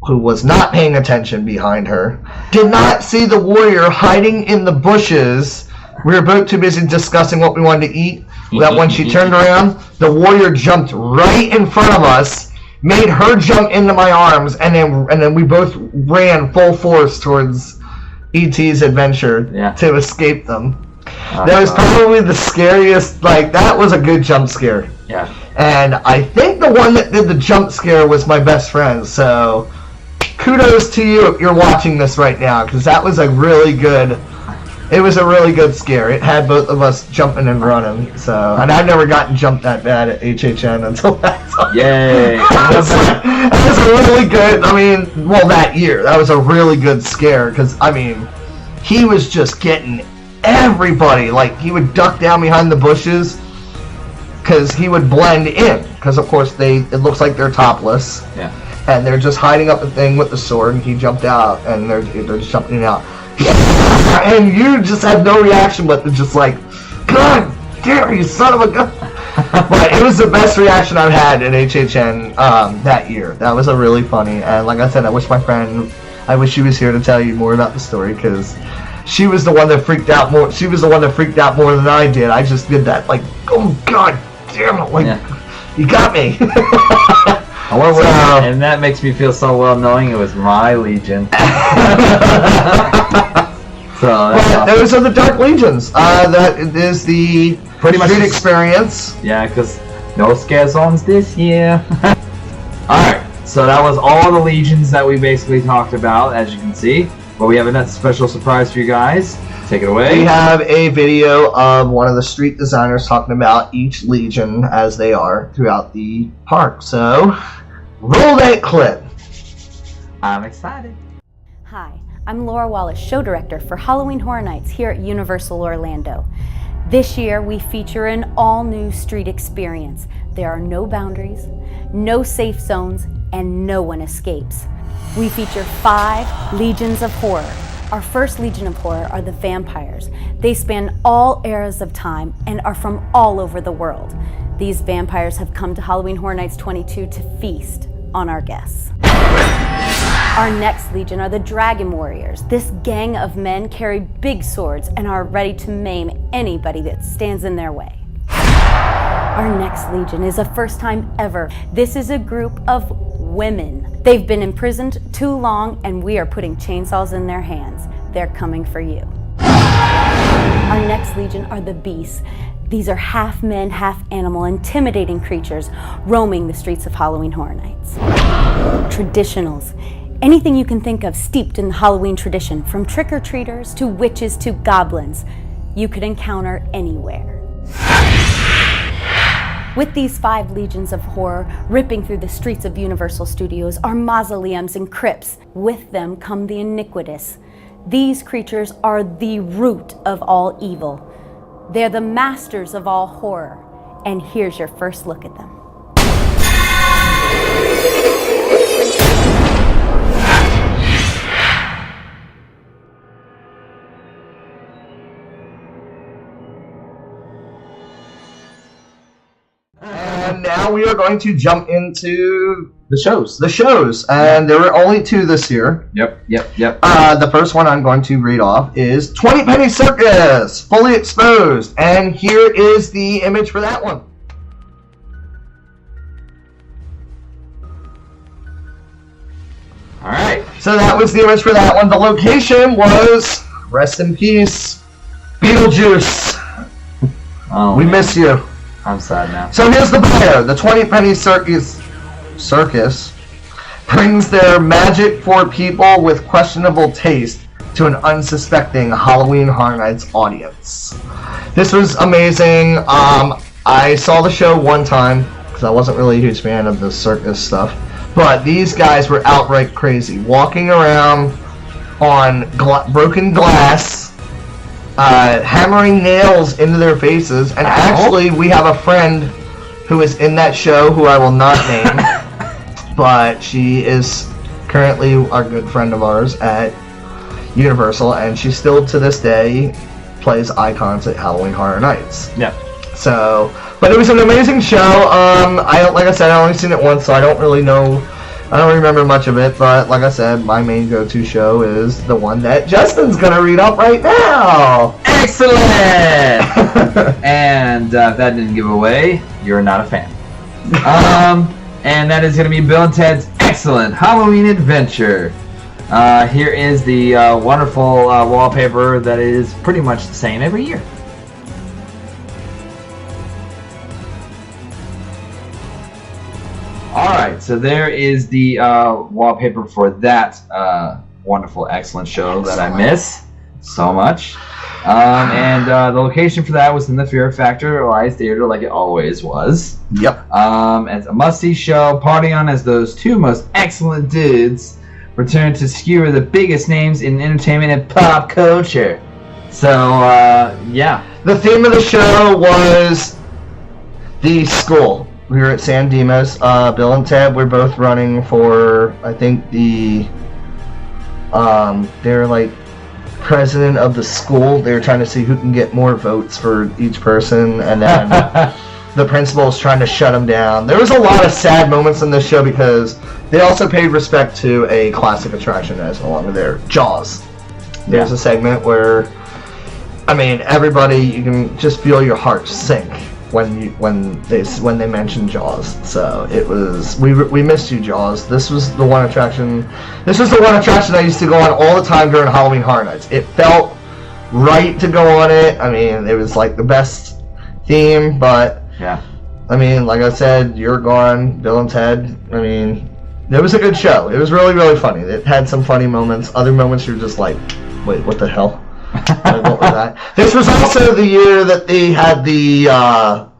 who was not paying attention behind her, did not see the warrior hiding in the bushes. We were both too busy discussing what we wanted to eat, that when she turned around, the warrior jumped right in front of us, made her jump into my arms, and then we both ran full force towards E.T.'s adventure to escape them. That was probably the scariest, that was a good jump scare. Yeah. And I think the one that did the jump scare was my best friend, so kudos to you if you're watching this right now, because that was a really good scare. It had both of us jumping and running, and I've never gotten jumped that bad at HHN until that time. Yay! That was a really good, that year, that was a really good scare, because, he was just getting everybody. He would duck down behind the bushes, because he would blend in, because of course it looks like they're topless. Yeah. And they're just hiding up a thing with the sword, and he jumped out, and they're just jumping out. And you just had no reaction but just God damn, you son of a gun. But it was the best reaction I've had in HHN that year. That was a really funny, and like I said, I wish she was here to tell you more about the story, because she was the one that freaked out more. She was the one that freaked out more than I did. I just did that, oh god damn it, you got me. And that makes me feel so well knowing it was my Legion. Those are the Dark Legions. That is the pretty much experience. Yeah, because no scare zones this year. Alright, so that was all the Legions that we basically talked about, as you can see. But we have a special surprise for you guys. Take it away. We have a video of one of the street designers talking about each Legion as they are throughout the park. So, roll that clip. I'm excited. Hi, I'm Laura Wallace, show director for Halloween Horror Nights here at Universal Orlando. This year, we feature an all-new street experience. There are no boundaries, no safe zones, and no one escapes. We feature 5 Legions of Horror. Our first Legion of Horror are the vampires. They span all eras of time and are from all over the world. These vampires have come to Halloween Horror Nights 22 to feast on our guests. Our next Legion are the Dragon Warriors. This gang of men carry big swords and are ready to maim anybody that stands in their way. Our next Legion is a first time ever. This is a group of women. They've been imprisoned too long, and we are putting chainsaws in their hands. They're coming for you. Our next Legion are the Beasts. These are half men, half animal, intimidating creatures roaming the streets of Halloween Horror Nights. Traditionals. Anything you can think of steeped in the Halloween tradition, from trick-or-treaters to witches to goblins, you could encounter anywhere. With these 5 Legions of Horror ripping through the streets of Universal Studios are mausoleums and crypts. With them come the iniquitous. These creatures are the root of all evil. They're the masters of all horror. And here's your first look at them. And now we are going to jump into the shows. And there were only 2 this year. Yep. The first one I'm going to read off is 20 Penny Circus, fully exposed. And here is the image for that one. All right. So that was the image for that one. The location was, rest in peace, Beetlejuice. Oh, we miss you. I'm sad now. So here's the bio. The 20 Penny Circus brings their magic for people with questionable taste to an unsuspecting Halloween Horror Nights audience. This was amazing. I saw the show one time because I wasn't really a huge fan of the circus stuff, but these guys were outright crazy, walking around on broken glass, hammering nails into their faces, and actually we have a friend who is in that show who I will not name, but she is currently a good friend of ours at Universal, and she still to this day plays icons at Halloween Horror Nights. Yeah. So, but it was an amazing show. Like I said, I only seen it once, so I don't really know. I don't remember much of it, but like I said, my main go-to show is the one that Justin's gonna read up right now. Excellent! And if that didn't give away, you're not a fan. And that is gonna be Bill and Ted's Excellent Halloween Adventure. Here is the wonderful wallpaper that is pretty much the same every year. Alright, so there is the wallpaper for that wonderful, excellent show that I miss so much. And the location for that was in the Fear Factor Live Theater, like it always was. Yep. It's a must-see show. Party on as those two most excellent dudes return to skewer the biggest names in entertainment and pop culture. So, yeah. The theme of the show was the school. We were at San Dimas. Bill and Ted were both running for, I think, they're like president of the school. They were trying to see who can get more votes for each person, and then the principal was trying to shut them down. There was a lot of sad moments in this show because they also paid respect to a classic attraction that is no longer there, Jaws. There's a segment where, I mean, everybody, you can just feel your heart sink when they mention Jaws. So it was, we missed you, Jaws. This was the one attraction I used to go on all the time during Halloween Horror Nights. It felt right to go on it. I mean, it was like the best theme, but yeah, I mean, like I said, you're gone, Bill and Ted. I mean, it was a good show. It was really, really funny. It had some funny moments. Other moments you're just like, wait, what the hell? Like, what was that? This was also the year that they had the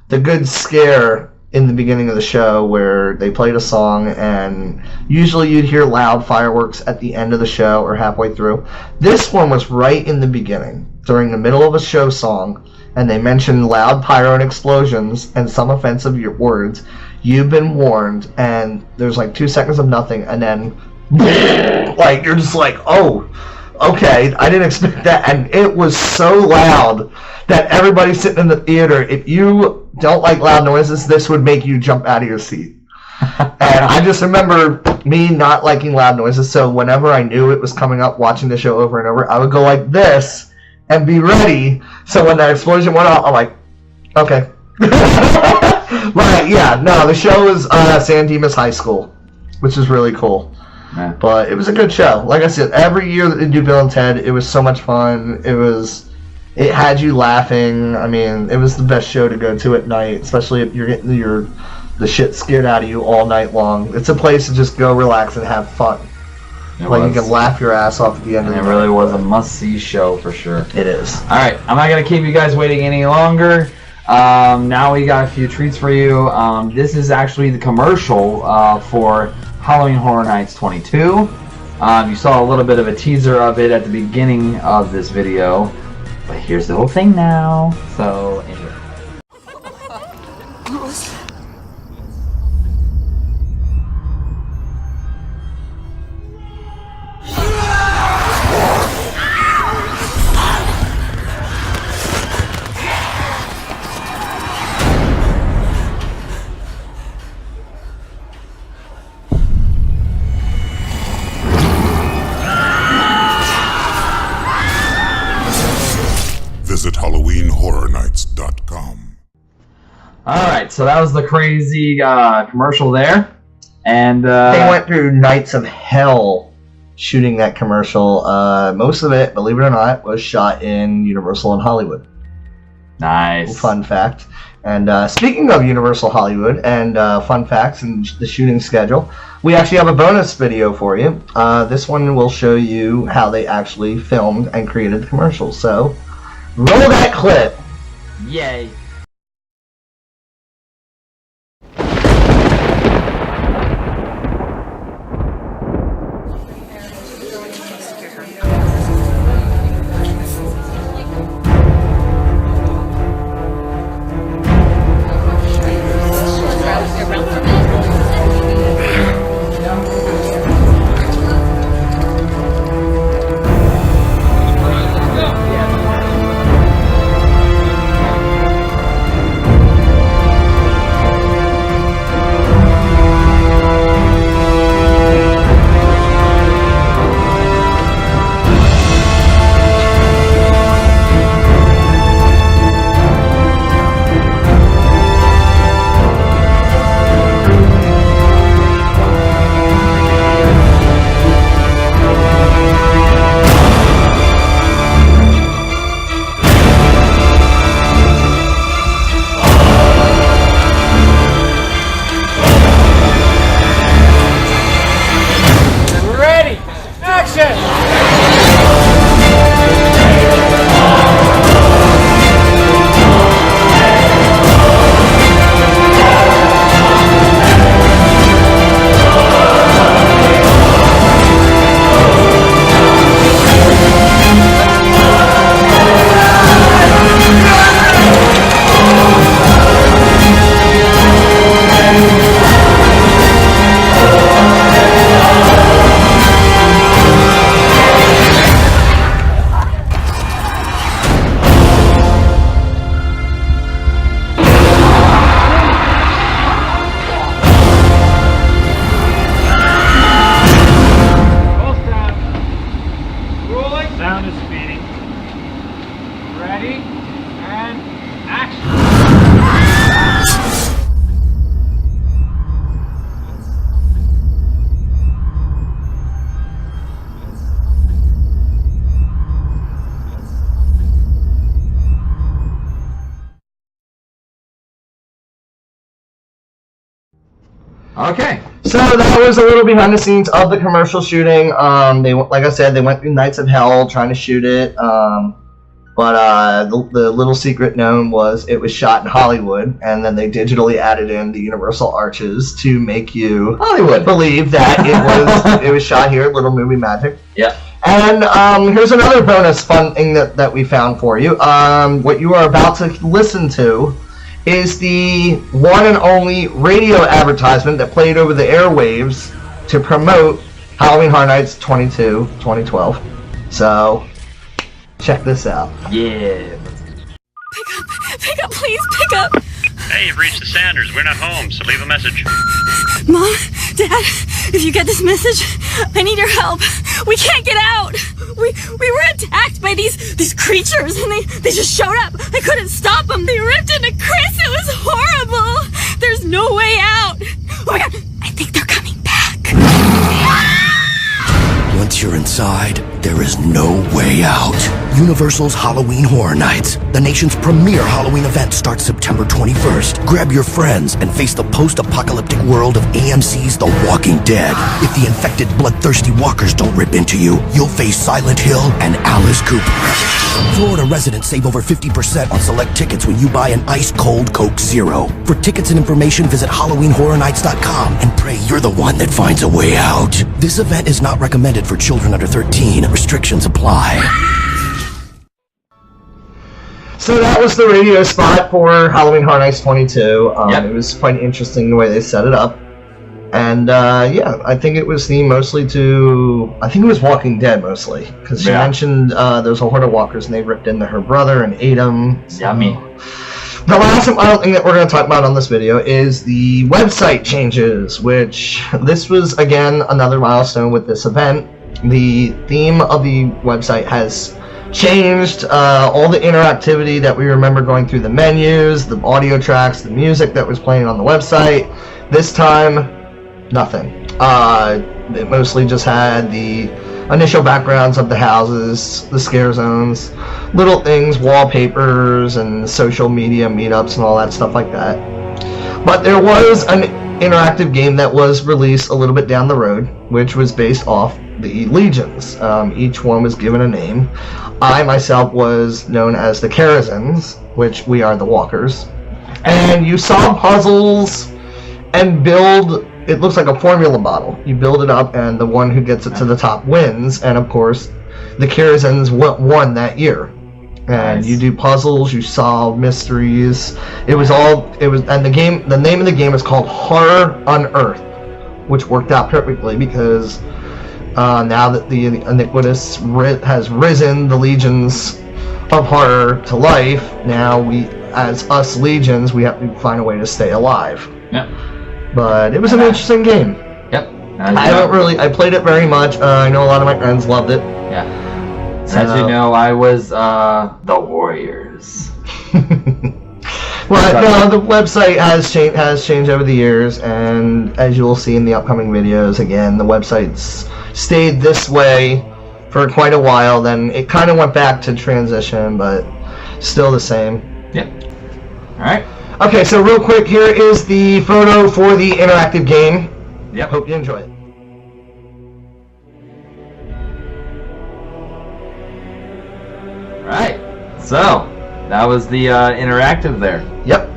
good scare in the beginning of the show where they played a song, and usually you'd hear loud fireworks at the end of the show or halfway through. This one was right in the beginning, during the middle of a show song, and they mentioned loud pyro and explosions and some offensive words. You've been warned, and there's like 2 seconds of nothing, and then like you're just like, oh, okay, I didn't expect that. And it was so loud that everybody sitting in the theater, if you don't like loud noises, this would make you jump out of your seat. And I just remember me not liking loud noises, so whenever I knew it was coming up, watching the show over and over, I would go like this and be ready. So when that explosion went off, I'm like, okay. But yeah, no, the show was San Dimas High School, which is really cool. Yeah. But it was a good show. Like I said, every year that they do Bill and Ted, it was so much fun. It had you laughing. I mean, it was the best show to go to at night, especially if you're getting the shit scared out of you all night long. It's a place to just go relax and have fun. You can laugh your ass off at the end of the night. It really was a must-see show for sure. It is. All right, I'm not gonna keep you guys waiting any longer. Now we got a few treats for you. This is actually the commercial for Halloween Horror Nights 22. You saw a little bit of a teaser of it at the beginning of this video, but here's the whole thing now. So enjoy. Visit HalloweenHorrorNights.com. Alright, so that was the crazy commercial there. And they went through nights of hell shooting that commercial. Most of it, believe it or not, was shot in Universal in Hollywood. Nice. Fun fact. And speaking of Universal Hollywood and fun facts and the shooting schedule, we actually have a bonus video for you. This one will show you how they actually filmed and created the commercials. So, roll that clip. Yay. Okay. So that was a little behind the scenes of the commercial shooting. They, like I said, they went through nights of hell trying to shoot it. But the little secret known was it was shot in Hollywood, and then they digitally added in the Universal arches to make you Hollywood believe that it was shot here at Little Movie Magic. Yeah. And here's another bonus fun thing that we found for you. What you are about to listen to is the one and only radio advertisement that played over the airwaves to promote Halloween Horror Nights 2012. So, check this out. Yeah. Pick up, please, pick up. Hey, you've reached the Sanders. We're not home, so leave a message. Mom, Dad, if you get this message, I need your help. We can't get out. We were attacked by these creatures, and they just showed up. I couldn't stop them. They ripped into Chris. It was horrible. There's no way out. Oh my God, I think they're coming back. Once you're inside, there is no way out. Universal's Halloween Horror Nights, the nation's premier Halloween event, starts September 21st. Grab your friends and face the post-apocalyptic world of AMC's The Walking Dead. If the infected, bloodthirsty walkers don't rip into you, you'll face Silent Hill and Alice Cooper. Florida residents save over 50% on select tickets when you buy an ice-cold Coke Zero. For tickets and information, visit HalloweenHorrorNights.com and pray you're the one that finds a way out. This event is not recommended for children under 13. Restrictions apply. So that was the radio spot for Halloween Horror Nights 22. Yep. It was quite interesting the way they set it up. And yeah, I think it was themed mostly to, I think it was Walking Dead mostly. Because she mentioned there's a horde of walkers and they ripped into her brother and ate him. Yummy. The last and final thing that we're going to talk about on this video is the website changes, which this was, again, another milestone with this event. The theme of the website has changed. All the interactivity that we remember going through the menus, the audio tracks, the music that was playing on the website. This time, Nothing. It mostly just had the initial backgrounds of the houses, the scare zones, little things, wallpapers, and social media meetups and all that stuff like that. But there was an interactive game that was released a little bit down the road, which was based off the legions. Each one was given a name. I myself was known as the Karazins, which we are the walkers. And you solve puzzles and build, it looks like a formula bottle. You build it up and the one who gets it to the top wins. And of course, the Karazins won that year. And you do puzzles, you solve mysteries. And the name of the game is called Horror Unearthed, which worked out perfectly because now that the Iniquitous has risen the legions of horror to life, now we, as us legions, we have to find a way to stay alive. Yep. But it was an interesting game. Yep. I played it very much. I know a lot of my friends loved it. Yeah. As you know, I was the Warriors. Well, no, the website has changed over the years, and as you will see in the upcoming videos, again, the website's stayed this way for quite a while. Then it kind of went back to transition, but still the same. Yep. All right. Okay, so real quick, here is the photo for the interactive game. Yep. Hope you enjoy it. Right. So, that was the interactive there. Yep.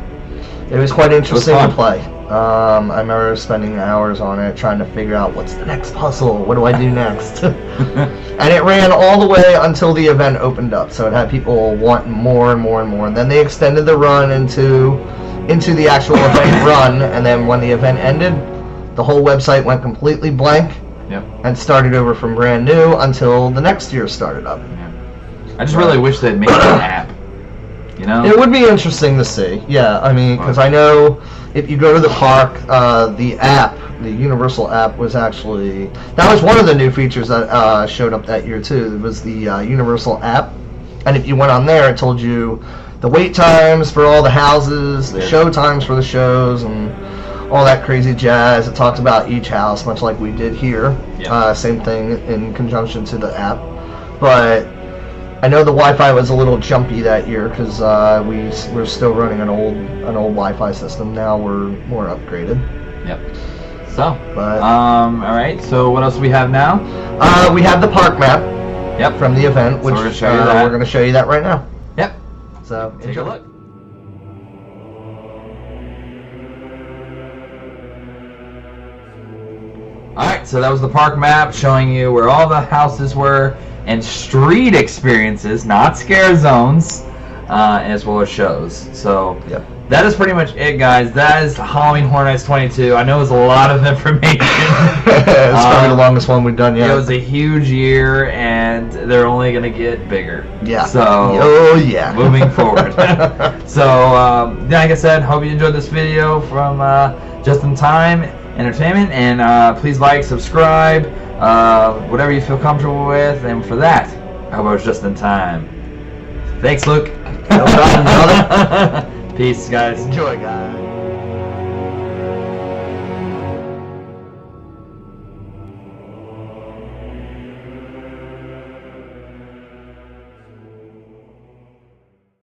It was quite interesting to play. I remember spending hours on it trying to figure out what's the next puzzle, what do I do next? And it ran all the way until the event opened up, so it had people wanting more and more and more. And then they extended the run into the actual event run, and then when the event ended, the whole website went completely blank. Yep. And started over from brand new until the next year started up. I just really wish they'd made an app. You know? It would be interesting to see. Yeah, I mean, because I know if you go to the park, the app, the Universal app, was actually, that was one of the new features that showed up that year too. It was the Universal app, and if you went on there, it told you the wait times for all the houses, the show times for the shows, and all that crazy jazz. It talks about each house, much like we did here. Same thing in conjunction to the app, but I know the Wi-Fi was a little jumpy that year because we're still running an old Wi-Fi system. Now we're more upgraded. Yep. So, all right. So what else do we have now? We have the park map. Yep. From the event, which we're going to show you that. We're going to show you that right now. Yep. So take a look. Alright, so that was the park map showing you where all the houses were and street experiences, not scare zones, as well as shows. So that is pretty much it, guys. That is Halloween Horror Nights 22. I know it was a lot of information. It's probably the longest one we've done yet. It was a huge year, and they're only going to get bigger. Yeah. So, yeah. Moving forward. So, like I said, hope you enjoyed this video from Just in Time Entertainment, and please like, subscribe, whatever you feel comfortable with. And for that, I hope I was just in time. Thanks, Luke. No problem, brother. Peace, guys. Enjoy, guys.